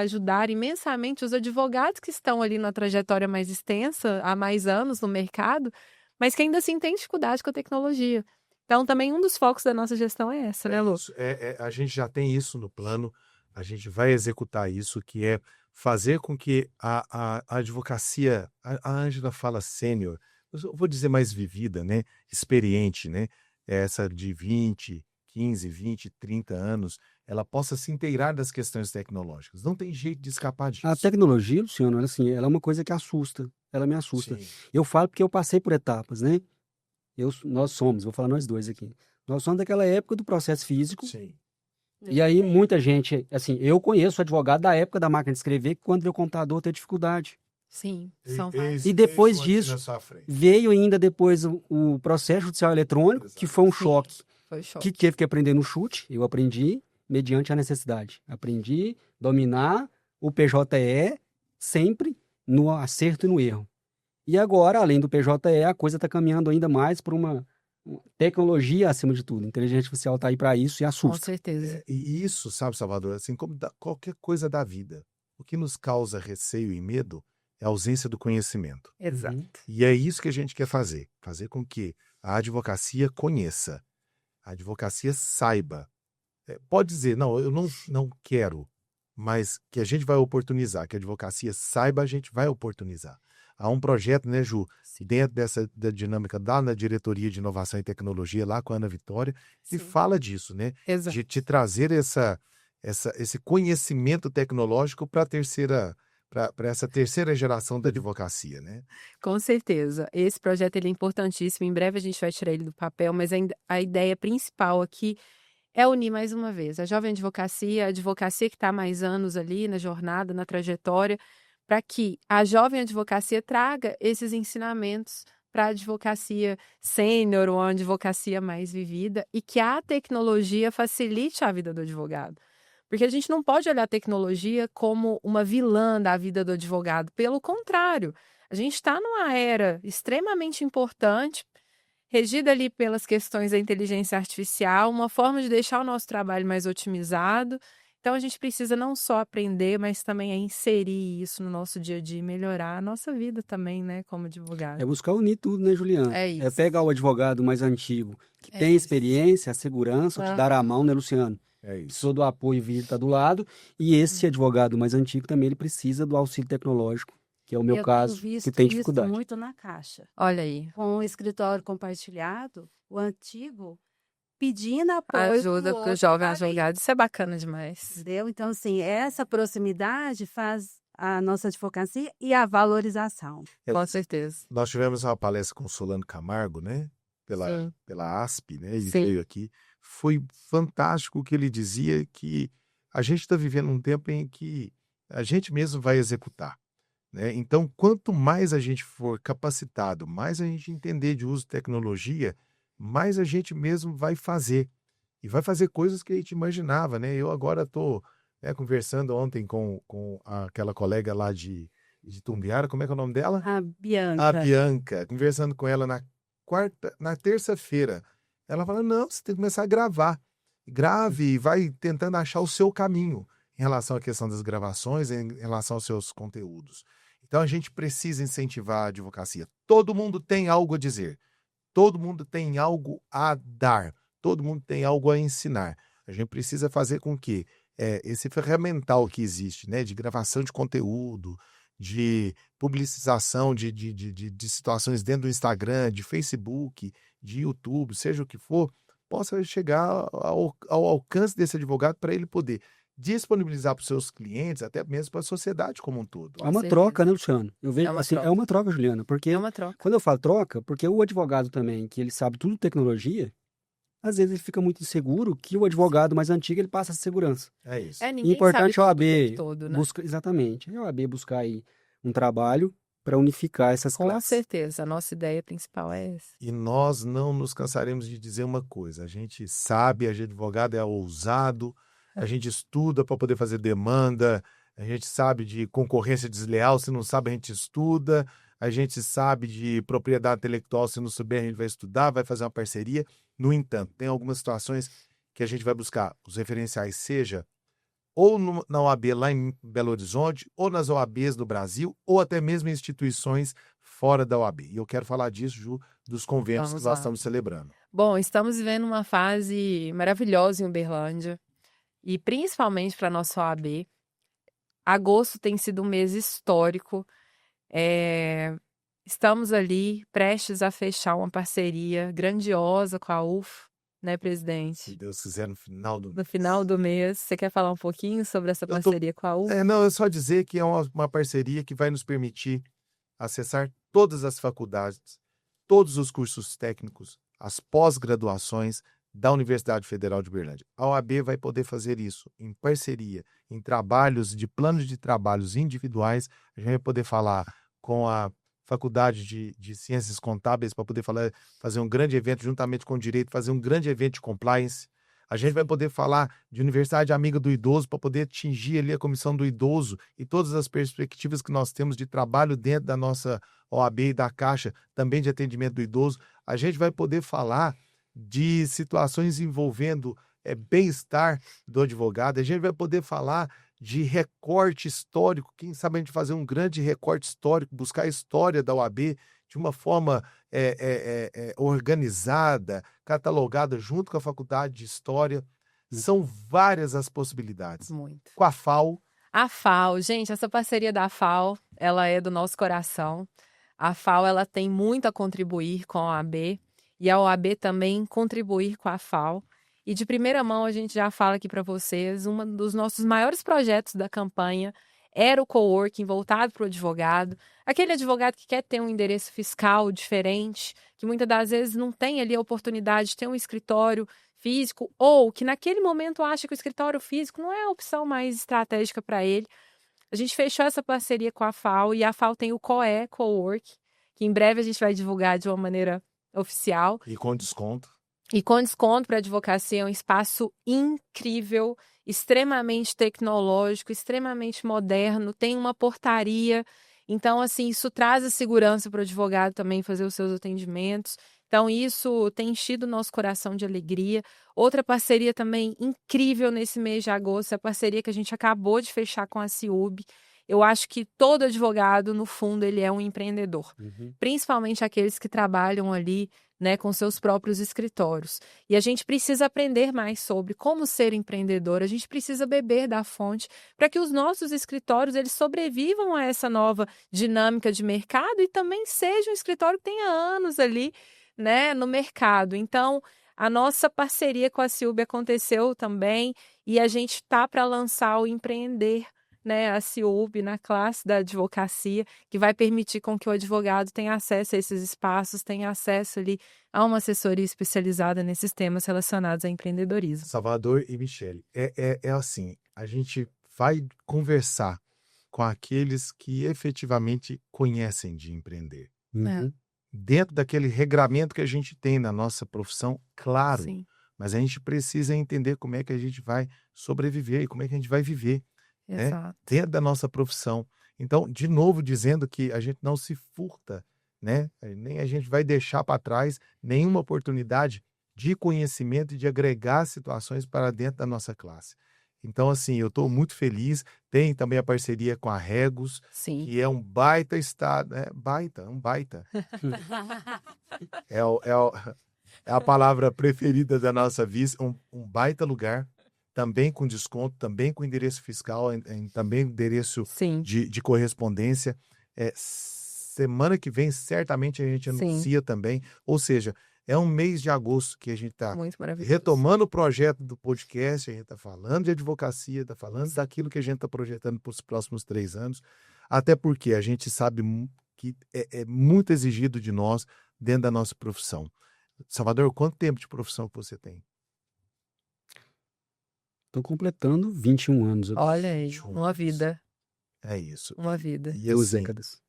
ajudar imensamente os advogados que estão ali na trajetória mais extensa, há mais anos no mercado, mas que ainda assim têm dificuldade com a tecnologia. Então, também um dos focos da nossa gestão é essa, né, Lu? Isso. A gente já tem isso no plano, a gente vai executar isso, que é fazer com que a advocacia, a Ângela fala sênior, eu vou dizer mais vivida, né? Experiente, né? Essa de 20, 15, 20, 30 anos, ela possa se inteirar das questões tecnológicas. Não tem jeito de escapar disso. A tecnologia, Luciano, assim, ela é uma coisa que assusta. Ela me assusta. Sim. Eu falo porque eu passei por etapas, né? Nós somos, vou falar nós dois aqui. Nós somos daquela época do processo físico. Sim. E aí muita gente, assim, eu conheço advogado da época da máquina de escrever que quando vê o computador tem dificuldade. Sim, são E depois eis o aqui disso, na sua frente. veio ainda depois o processo judicial eletrônico, que foi um Sim. choque, Foi show. que teve que aprender no chute. Eu aprendi mediante a necessidade. Aprendi a dominar o PJE sempre no acerto e no erro. E agora, além do PJE, a coisa está caminhando ainda mais para uma tecnologia acima de tudo. Inteligência artificial está aí para isso e Com assusta. certeza. E isso, sabe, Salvador, assim como qualquer coisa da vida, o que nos causa receio e medo é a ausência do conhecimento. Exato. Uhum. E é isso que a gente quer fazer com que a advocacia conheça, a advocacia saiba. Pode dizer, não, eu não quero, mas que a gente vai oportunizar, que a advocacia saiba, a gente vai oportunizar. Há um projeto, né, Ju, Sim. dentro da dinâmica na Diretoria de Inovação e Tecnologia, lá com a Ana Vitória, que Sim. fala disso, né? Exato. De te trazer esse conhecimento tecnológico para essa terceira geração da advocacia, né? Com certeza. Esse projeto ele é importantíssimo. Em breve a gente vai tirar ele do papel, mas a ideia principal aqui é unir mais uma vez a jovem advocacia, a advocacia que está há mais anos ali na jornada, na trajetória, para que a jovem advocacia traga esses ensinamentos para a advocacia sênior ou a advocacia mais vivida e que a tecnologia facilite a vida do advogado. Porque a gente não pode olhar a tecnologia como uma vilã da vida do advogado. Pelo contrário, a gente está numa era extremamente importante, regida ali pelas questões da inteligência artificial, uma forma de deixar o nosso trabalho mais otimizado. Então, a gente precisa não só aprender, mas também inserir isso no nosso dia a dia e melhorar a nossa vida também, né, como advogado. É buscar unir tudo, né, Juliana? É É isso. pegar o advogado mais antigo, que É tem isso. experiência, a segurança, te dar a mão, né, Luciano? É isso. Precisou do apoio, vir tá do lado. E esse advogado mais antigo também, ele precisa do auxílio tecnológico, que é o meu Eu caso, tenho visto que tem isso dificuldade. muito na Caixa. Olha aí, Com o escritório compartilhado, o antigo pedindo apoio pro ajuda para o outro jovem ali, advogado. Isso é bacana demais. entendeu? Então, assim, essa proximidade faz a nossa advocacia e a valorização. Com certeza. Nós tivemos uma palestra com o Solano Camargo, né? Sim. Pela ASP, né? Ele Sim. veio aqui. Foi fantástico o que ele dizia, que a gente está vivendo um tempo em que a gente mesmo vai executar, né? Então, quanto mais a gente for capacitado, mais a gente entender de uso de tecnologia, mais a gente mesmo vai fazer. E vai fazer coisas que a gente imaginava, né? Eu agora estou conversando ontem com aquela colega lá de Tumbiara, como é que é o nome dela? A A Bianca, Bianca, conversando com ela na terça-feira. Ela fala: não, você tem que começar a gravar. Grave e vai tentando achar o seu caminho em relação à questão das gravações, em relação aos seus conteúdos. Então a gente precisa incentivar a advocacia. Todo mundo tem algo a dizer, todo mundo tem algo a dar, todo mundo tem algo a ensinar. A gente precisa fazer com que esse ferramental que existe, né, de gravação de conteúdo, de publicização de situações dentro do Instagram, de Facebook, de YouTube, seja o que for, possa chegar ao alcance desse advogado para ele poder disponibilizar para os seus clientes, até mesmo para a sociedade como um todo. É uma certeza. troca, né, Luciano? Eu vejo, É uma assim, troca. é uma troca, Juliana, porque É uma troca. quando eu falo troca, porque o advogado também, que ele sabe tudo de tecnologia, às vezes ele fica muito inseguro que o advogado mais antigo, ele passa essa segurança. É isso. É, ninguém Importante sabe a tudo o tempo OAB todo, né? busca, exatamente, a OAB buscar aí um trabalho para unificar essas Com classes. certeza. A nossa ideia principal é essa. E nós não nos cansaremos de dizer uma coisa: a gente sabe, a gente advogado é ousado, a gente estuda para poder fazer demanda, a gente sabe de concorrência desleal, se não sabe a gente estuda, a gente sabe de propriedade intelectual, se não souber a gente vai estudar, vai fazer uma parceria. No entanto, tem algumas situações que a gente vai buscar os referenciais, seja ou na OAB lá em Belo Horizonte, ou nas OABs do Brasil, ou até mesmo em instituições fora da OAB. E eu quero falar disso, Ju, dos convênios Vamos que nós lá. estamos celebrando. Bom, estamos vivendo uma fase maravilhosa em Uberlândia e principalmente para a nossa OAB. Agosto tem sido um mês histórico. Estamos ali prestes a fechar uma parceria grandiosa com a UF, né, Se presidente? Deus quiser, no final do No final do mês, você quer falar um pouquinho sobre essa Eu tô- parceria com a UF? Não, é só dizer que é uma parceria que vai nos permitir acessar todas as faculdades, todos os cursos técnicos, as pós-graduações da Universidade Federal de Uberlândia. A OAB vai poder fazer isso em parceria, em trabalhos de planos de trabalhos individuais. A gente vai poder falar com a Faculdade de Ciências Contábeis para poder fazer um grande evento juntamente com o Direito, fazer um grande evento de compliance. A gente vai poder falar de Universidade Amiga do Idoso para poder atingir ali a Comissão do Idoso e todas as perspectivas que nós temos de trabalho dentro da nossa OAB e da Caixa, também de atendimento do idoso. A gente vai poder falar de situações envolvendo bem-estar do advogado. A gente vai poder falar de recorte histórico. Quem sabe a gente fazer um grande recorte histórico, buscar a história da OAB de uma forma organizada, catalogada junto com a Faculdade de História. São várias as possibilidades. Muito. Com a FAO. A FAO, gente, essa parceria da FAO, ela é do nosso coração. A FAO, ela tem muito a contribuir com a OAB e a OAB também contribuir com a FAO. E de primeira mão, a gente já fala aqui para vocês, um dos nossos maiores projetos da campanha era o coworking voltado para o advogado, aquele advogado que quer ter um endereço fiscal diferente, que muitas das vezes não tem ali a oportunidade de ter um escritório físico, ou que naquele momento acha que o escritório físico não é a opção mais estratégica para ele. A gente fechou essa parceria com a FAO e a FAO tem o COE, Cowork, que em breve a gente vai divulgar de uma maneira oficial. E com desconto. E com desconto para a advocacia, é um espaço incrível, extremamente tecnológico, extremamente moderno, tem uma portaria. Então, assim, isso traz a segurança para o advogado também fazer os seus atendimentos. Então, isso tem enchido o nosso coração de alegria. Outra parceria também incrível nesse mês de agosto é a parceria que a gente acabou de fechar com a CIUB. Eu acho que todo advogado, no fundo, ele é um empreendedor. Principalmente aqueles que trabalham ali, né, com seus próprios escritórios. E a gente precisa aprender mais sobre como ser empreendedor, a gente precisa beber da fonte para que os nossos escritórios eles sobrevivam a essa nova dinâmica de mercado e também seja um escritório que tenha anos ali, né, no mercado. Então, a nossa parceria com a CIUB aconteceu também e a gente está para lançar o Empreender, né, a CIUB na classe da advocacia, que vai permitir com que o advogado tenha acesso a esses espaços, tenha acesso ali a uma assessoria especializada nesses temas relacionados a empreendedorismo. Salvador e Michele, é assim, a gente vai conversar com aqueles que efetivamente conhecem de empreender. Dentro daquele regramento que a gente tem na nossa profissão, claro, Sim. mas a gente precisa entender como é que a gente vai sobreviver e como é que a gente vai viver. Exato. Dentro da nossa profissão. Então, de novo, dizendo que a gente não se furta, né? Nem a gente vai deixar para trás nenhuma oportunidade de conhecimento e de agregar situações para dentro da nossa classe. Então, assim, eu estou muito feliz. Tem também a parceria com a Regus, Sim. que é um baita estado, um baita. É a palavra preferida da nossa vice, um baita lugar. Também com desconto, também com endereço fiscal, também endereço Sim. de correspondência. Semana que vem, certamente, a gente anuncia também. Ou seja, é um mês de agosto que a gente está retomando o projeto do podcast, a gente está falando de advocacia, está falando daquilo que a gente está projetando para os próximos 3 anos, até porque a gente sabe que é muito exigido de nós dentro da nossa profissão. Salvador, quanto tempo de profissão que você tem? Estou completando 21 anos. Olha aí, uma vida. É isso. Uma vida. E 2 assim, décadas.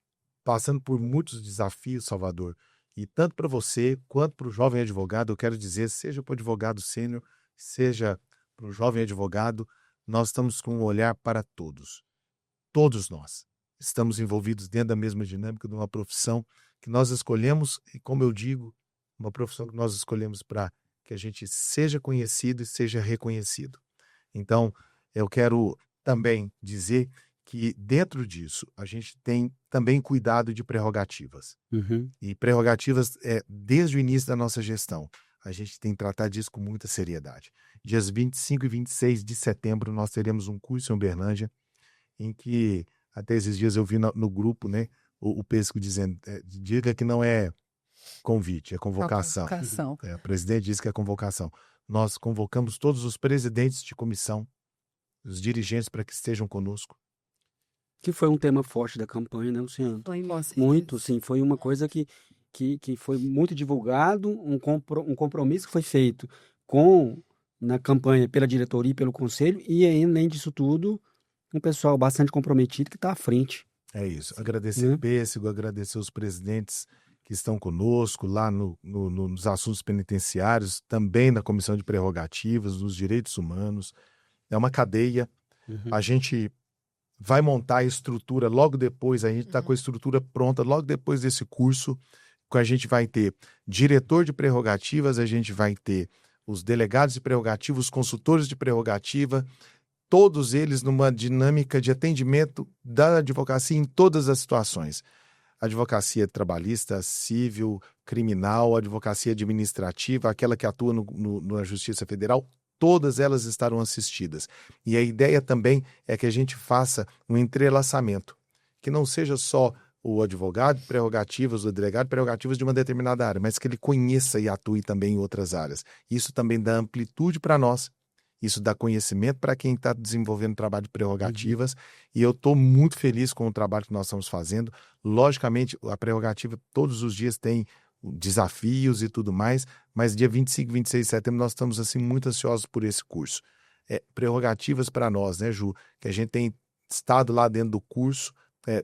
passando por muitos desafios, Salvador, e tanto para você quanto para o jovem advogado, eu quero dizer, seja para o advogado sênior, seja para o jovem advogado, nós estamos com um olhar para todos. Todos nós estamos envolvidos dentro da mesma dinâmica de uma profissão que nós escolhemos, e como eu digo, uma profissão que nós escolhemos para que a gente seja conhecido e seja reconhecido. Então, eu quero também dizer que dentro disso a gente tem também cuidado de prerrogativas. E prerrogativas desde o início da nossa gestão. A gente tem tratado disso com muita seriedade. Dias 25 e 26 de setembro nós teremos um curso em Uberlândia em que, até esses dias eu vi no grupo, né, o Pesco dizendo, diga que não é convite, é convocação. O presidente disse que é convocação. Nós convocamos todos os presidentes de comissão, os dirigentes, para que estejam conosco. Que foi um tema forte da campanha, né, Luciano? Foi Muito, sim. Foi uma coisa que foi muito divulgado, um compromisso que foi feito na campanha pela diretoria e pelo conselho, e além disso tudo, um pessoal bastante comprometido que está à frente. É isso. Agradecer Pêssego, agradecer os presidentes que que estão conosco lá nos assuntos penitenciários, também na Comissão de Prerrogativas, nos direitos humanos. É uma cadeia. Uhum. A gente vai montar a estrutura logo depois, a gente está com a estrutura pronta logo depois desse curso, que a gente vai ter diretor de prerrogativas, a gente vai ter os delegados de prerrogativa, os consultores de prerrogativa, todos eles numa dinâmica de atendimento da advocacia em todas as situações. Advocacia trabalhista, civil, criminal, advocacia administrativa, aquela que atua na Justiça Federal, todas elas estarão assistidas. E a ideia também é que a gente faça um entrelaçamento, que não seja só o advogado de prerrogativas, o delegado de prerrogativas de uma determinada área, mas que ele conheça e atue também em outras áreas. Isso também dá amplitude para nós, isso dá conhecimento para quem está desenvolvendo trabalho de prerrogativas, e eu estou muito feliz com o trabalho que nós estamos fazendo. Logicamente, a prerrogativa todos os dias tem desafios e tudo mais, mas dia 25 e 26 de setembro nós estamos assim muito ansiosos por esse curso. Prerrogativas para nós, né, Ju? Que a gente tem estado lá dentro do curso,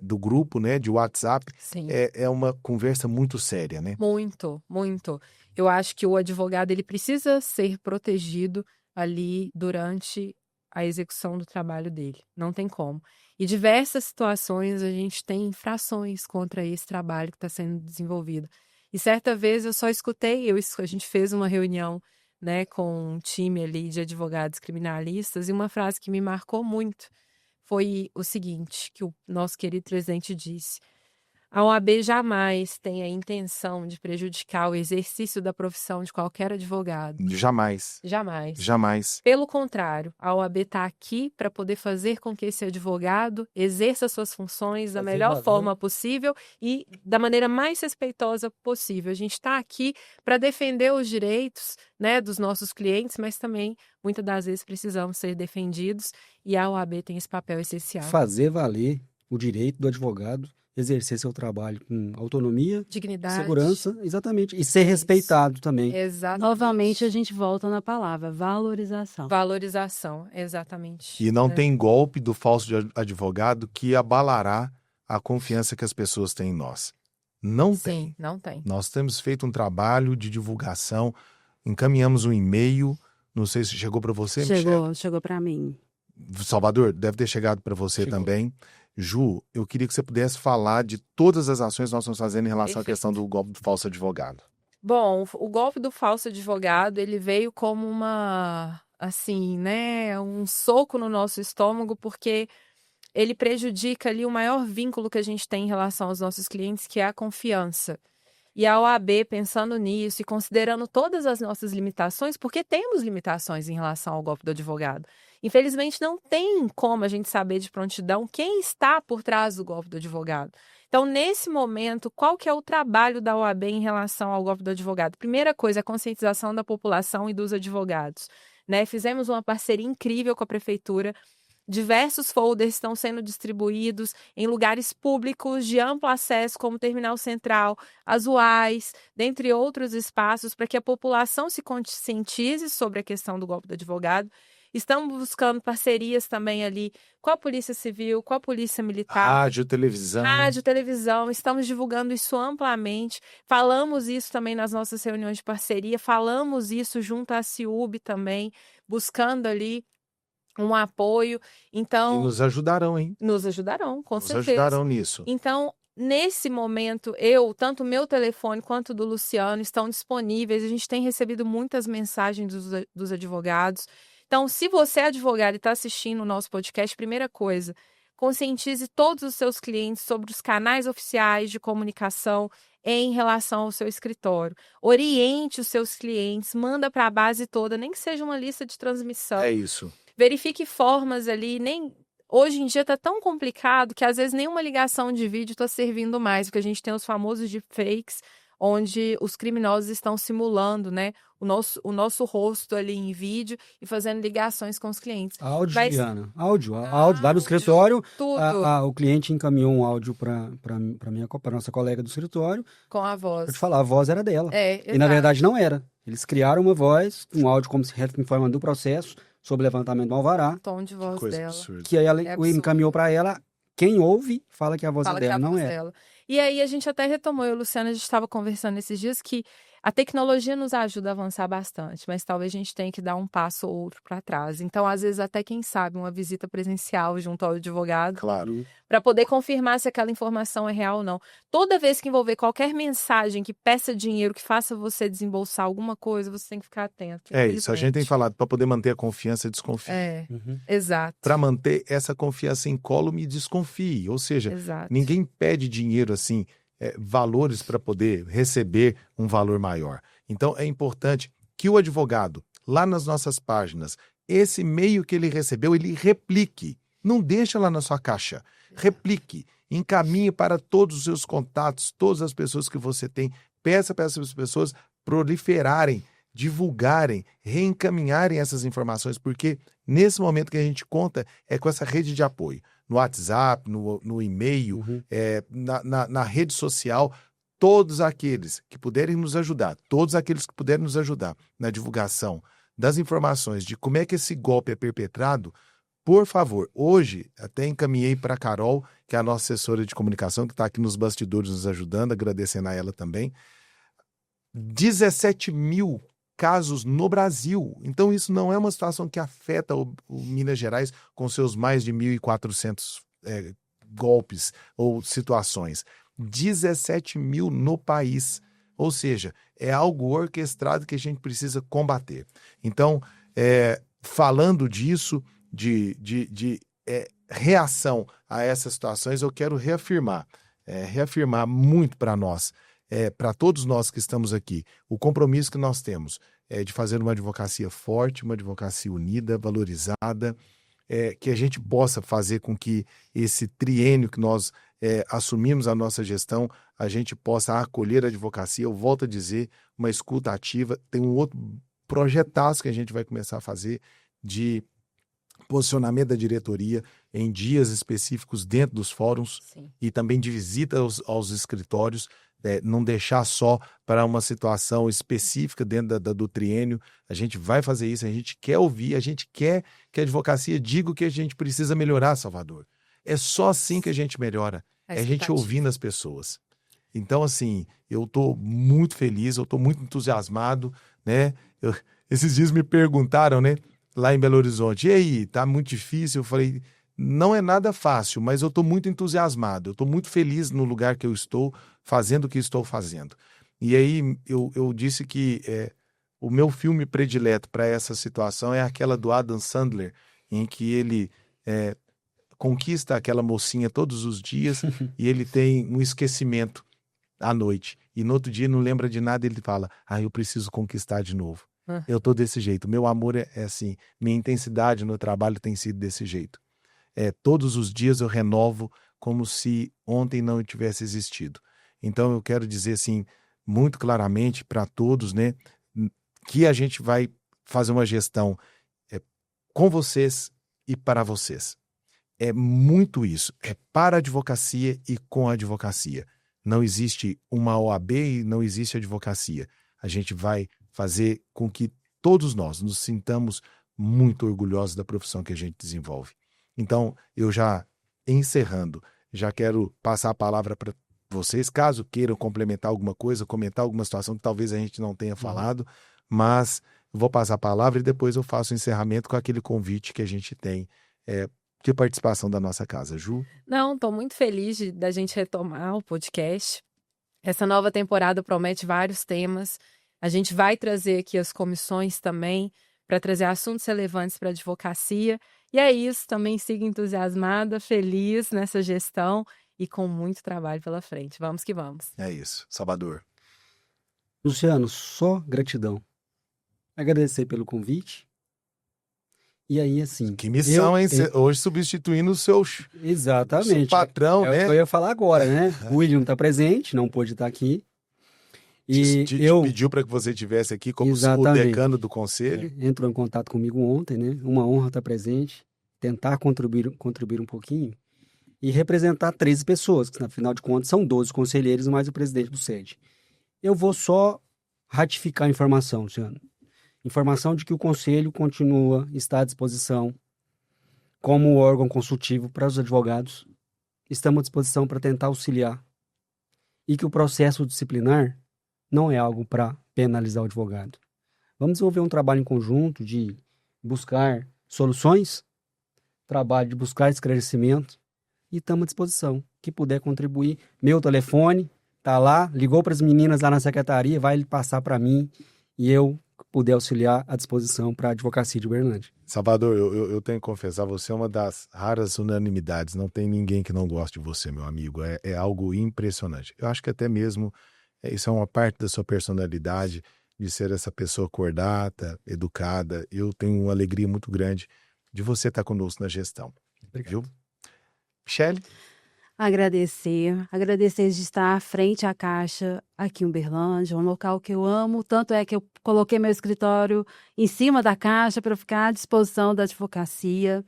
do grupo, né, de WhatsApp, Sim. é uma conversa muito séria, né? Muito, muito. Eu acho que o advogado ele precisa ser protegido ali durante a execução do trabalho dele. Não tem como. E diversas situações a gente tem infrações contra esse trabalho que está sendo desenvolvido. E certa vez eu só escutei, a gente fez uma reunião, né, com um time ali de advogados criminalistas, e uma frase que me marcou muito foi o seguinte, que o nosso querido presidente disse: a OAB jamais tem a intenção de prejudicar o exercício da profissão de qualquer advogado. Jamais. Jamais. Jamais. Pelo contrário, a OAB está aqui para poder fazer com que esse advogado exerça suas funções da melhor forma possível e da maneira mais respeitosa possível. A gente está aqui para defender os direitos, né, dos nossos clientes, mas também, muitas das vezes, precisamos ser defendidos, e a OAB tem esse papel essencial. Fazer valer o direito do advogado exercer seu trabalho com autonomia, Dignidade. segurança, exatamente, e ser respeitado também. Exatamente. Novamente, a gente volta na palavra valorização. Valorização, exatamente. E não tem golpe do falso advogado que abalará a confiança que as pessoas têm em nós. Não tem. Sim, não tem. Nós temos feito um trabalho de divulgação, encaminhamos um e-mail, não sei se chegou para você, Michele? Chegou para mim. Salvador, deve ter chegado para você também. Ju, eu queria que você pudesse falar de todas as ações que nós estamos fazendo em relação à questão do golpe do falso advogado. Bom, o golpe do falso advogado, ele veio como um soco no nosso estômago, porque ele prejudica ali o maior vínculo que a gente tem em relação aos nossos clientes, que é a confiança. E a OAB, pensando nisso e considerando todas as nossas limitações, porque temos limitações em relação ao golpe do advogado. Infelizmente, não tem como a gente saber de prontidão quem está por trás do golpe do advogado. Então, nesse momento, qual que é o trabalho da OAB em relação ao golpe do advogado? Primeira coisa, a conscientização da população e dos advogados, né? Fizemos uma parceria incrível com a prefeitura. Diversos folders estão sendo distribuídos em lugares públicos de amplo acesso, como Terminal Central, as UAIs, dentre outros espaços, para que a população se conscientize sobre a questão do golpe do advogado. Estamos buscando parcerias também ali com a Polícia Civil, com a Polícia Militar. Rádio, televisão. Estamos divulgando isso amplamente. Falamos isso também nas nossas reuniões de parceria, falamos isso junto à CIUB também, buscando ali um apoio. Então, E nos ajudarão, hein? Nos ajudarão, com certeza. Nos ajudarão nisso. Então, nesse momento, tanto o meu telefone quanto o do Luciano estão disponíveis. A gente tem recebido muitas mensagens dos advogados. Então, se você é advogado e está assistindo o nosso podcast, primeira coisa, conscientize todos os seus clientes sobre os canais oficiais de comunicação em relação ao seu escritório. Oriente os seus clientes, manda para a base toda, nem que seja uma lista de transmissão. É isso. Verifique formas ali, hoje em dia está tão complicado que às vezes nenhuma ligação de vídeo está servindo mais, porque a gente tem os famosos deepfakes, onde os criminosos estão simulando, né, o nosso rosto ali em vídeo e fazendo ligações com os clientes. Áudio, Diana. Áudio. Lá no escritório, o cliente encaminhou um áudio para nossa colega do escritório. Com a voz. Pra te falar, a voz era dela. E na verdade não era. Eles criaram uma voz, um áudio como se informando do processo, sobre levantamento do alvará. O tom de voz Coisa dela. absurda. Que aí ela encaminhou para ela. Quem ouve fala que a voz dela não é. E aí a gente até retomou, eu e o Luciano, a gente estava conversando esses dias que a tecnologia nos ajuda a avançar bastante, mas talvez a gente tenha que dar um passo ou outro para trás. Então, às vezes, até quem sabe, uma visita presencial junto ao advogado, Claro. para poder confirmar se aquela informação é real ou não. Toda vez que envolver qualquer mensagem que peça dinheiro, que faça você desembolsar alguma coisa, você tem que ficar atento. É isso, a gente tem infelizmente. falado, para poder manter a confiança, desconfie. É, Uhum. exato. Para manter essa confiança incólume, desconfie. Ou seja, Exato. ninguém pede dinheiro assim, valores para poder receber um valor maior. Então, é importante que o advogado, lá nas nossas páginas, esse e-mail que ele recebeu, ele replique. Não deixa lá na sua caixa. Replique. Encaminhe para todos os seus contatos, todas as pessoas que você tem. Peça para essas pessoas proliferarem, divulgarem, reencaminharem essas informações, porque nesse momento que a gente conta é com essa rede de apoio. No WhatsApp, no e-mail, Uhum. na rede social, todos aqueles que puderem nos ajudar, todos aqueles que puderem nos ajudar na divulgação das informações de como é que esse golpe é perpetrado, por favor, hoje até encaminhei para a Carol, que é a nossa assessora de comunicação, que está aqui nos bastidores nos ajudando, agradecendo a ela também, 17 mil casos no Brasil. Então, isso não é uma situação que afeta o Minas Gerais com seus mais de 1.400 golpes ou situações. 17 mil no país. Ou seja, é algo orquestrado que a gente precisa combater. Então, falando disso, de reação a essas situações, eu quero reafirmar muito para nós, para todos nós que estamos aqui, o compromisso que nós temos de fazer uma advocacia forte, uma advocacia unida, valorizada, que a gente possa fazer com que esse triênio que nós assumimos a nossa gestão, a gente possa acolher a advocacia. Eu volto a dizer, uma escuta ativa. Tem um outro projetaço que a gente vai começar a fazer de posicionamento da diretoria em dias específicos dentro dos fóruns. Sim. E também de visita aos escritórios, não deixar só para uma situação específica dentro do triênio. A gente vai fazer isso, a gente quer ouvir, a gente quer que a advocacia diga o que a gente precisa melhorar, Salvador. É só assim que a gente melhora, é a gente ouvindo as pessoas. Então, assim, eu estou muito feliz, eu estou muito entusiasmado, né? Esses dias me perguntaram, né, lá em Belo Horizonte, e aí, tá muito difícil? Eu falei, não é nada fácil, mas eu estou muito entusiasmado, eu estou muito feliz no lugar que eu estou, fazendo o que estou fazendo. E aí eu disse que o meu filme predileto para essa situação é aquela do Adam Sandler, em que ele conquista aquela mocinha todos os dias e ele tem um esquecimento à noite. E no outro dia não lembra de nada, ele fala, eu preciso conquistar de novo. Eu estou desse jeito, meu amor é assim, minha intensidade no trabalho tem sido desse jeito. Todos os dias eu renovo como se ontem não tivesse existido. Então eu quero dizer assim, muito claramente para todos, né, que a gente vai fazer uma gestão com vocês e para vocês. É muito isso, é para a advocacia e com a advocacia. Não existe uma OAB e não existe advocacia. A gente vai fazer com que todos nós nos sintamos muito orgulhosos da profissão que a gente desenvolve. Então, eu já encerrando, já quero passar a palavra para vocês, caso queiram complementar alguma coisa, comentar alguma situação que talvez a gente não tenha falado, mas eu vou passar a palavra e depois eu faço o encerramento com aquele convite que a gente tem de participação da nossa casa. Ju? Não, estou muito feliz da gente retomar o podcast. Essa nova temporada promete vários temas. A gente vai trazer aqui as comissões também, para trazer assuntos relevantes para a advocacia. E é isso, também sigo entusiasmada, feliz nessa gestão e com muito trabalho pela frente. Vamos que vamos. É isso. Salvador. Luciano, só gratidão. Agradecer pelo convite. E aí, assim... Que missão, hein? Hoje substituindo o seu Exatamente. patrão, né? É o que eu ia falar agora, né? O William está presente, não pôde estar aqui. E te pediu para que você estivesse aqui como o decano do conselho. Entrou em contato comigo ontem, né? Uma honra estar presente, tentar contribuir um pouquinho e representar 13 pessoas, que afinal de contas são 12 conselheiros mais o presidente do SED. Eu vou só ratificar a informação, Luciano. Informação de que o conselho está à disposição como órgão consultivo para os advogados. Estamos à disposição para tentar auxiliar e que o processo disciplinar não é algo para penalizar o advogado. Vamos desenvolver um trabalho em conjunto de buscar soluções, trabalho de buscar esclarecimento, e estamos à disposição. Que puder contribuir, meu telefone está lá, ligou para as meninas lá na secretaria, vai passar para mim e eu puder auxiliar à disposição para a advocacia de Uberlândia. Salvador, eu tenho que confessar, você é uma das raras unanimidades, não tem ninguém que não goste de você, meu amigo, é algo impressionante. Eu acho que até mesmo isso é uma parte da sua personalidade, de ser essa pessoa cordata, educada. Eu tenho uma alegria muito grande de você estar conosco na gestão. Obrigado. Viu? Michele? Agradecer de estar à frente à Caixa aqui em Uberlândia, um local que eu amo, tanto é que eu coloquei meu escritório em cima da Caixa para ficar à disposição da advocacia.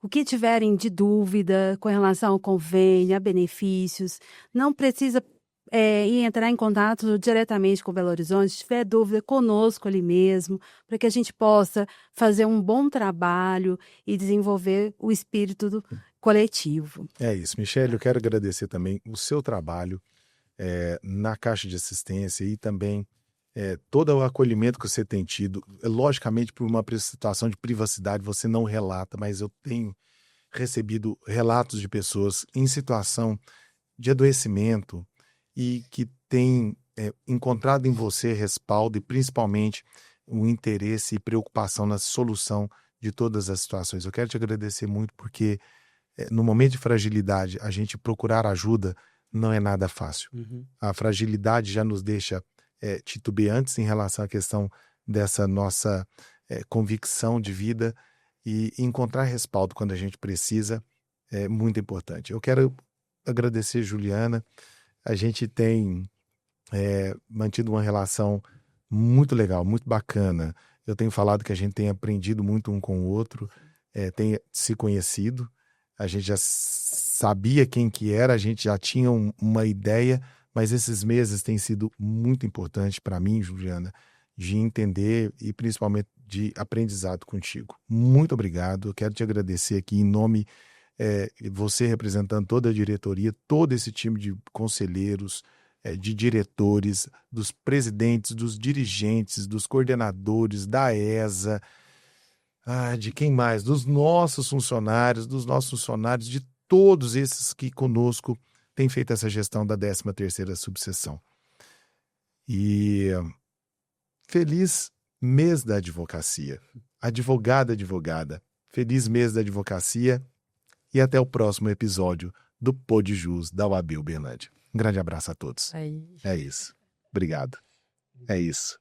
O que tiverem de dúvida com relação ao convênio, a benefícios, não precisa ir entrar em contato diretamente com Belo Horizonte, se tiver dúvida conosco ali mesmo, para que a gente possa fazer um bom trabalho e desenvolver o espírito coletivo. É isso, Michele, eu quero agradecer também o seu trabalho na Caixa de Assistência e também todo o acolhimento que você tem tido. Logicamente, por uma situação de privacidade, você não relata, mas eu tenho recebido relatos de pessoas em situação de adoecimento e que têm encontrado em você respaldo e principalmente o interesse e preocupação na solução de todas as situações. Eu quero te agradecer muito porque no momento de fragilidade, a gente procurar ajuda não é nada fácil. Uhum. A fragilidade já nos deixa titubeantes em relação à questão dessa nossa convicção de vida, e encontrar respaldo quando a gente precisa é muito importante. Eu quero agradecer, Juliana. A gente tem mantido uma relação muito legal, muito bacana. Eu tenho falado que a gente tem aprendido muito um com o outro, tem se conhecido. A gente já sabia quem que era, a gente já tinha uma ideia, mas esses meses têm sido muito importantes para mim, Juliana, de entender e principalmente de aprendizado contigo. Muito obrigado. Eu quero te agradecer aqui em nome, você representando toda a diretoria, todo esse time de conselheiros, de diretores, dos presidentes, dos dirigentes, dos coordenadores, da ESA, de quem mais? Dos nossos funcionários, de todos esses que conosco têm feito essa gestão da 13ª subseção. E feliz mês da advocacia. Advogada, feliz mês da advocacia e até o próximo episódio do Pod Jus da UAB Uberlândia. Um grande abraço a todos. É isso. Obrigado. É isso.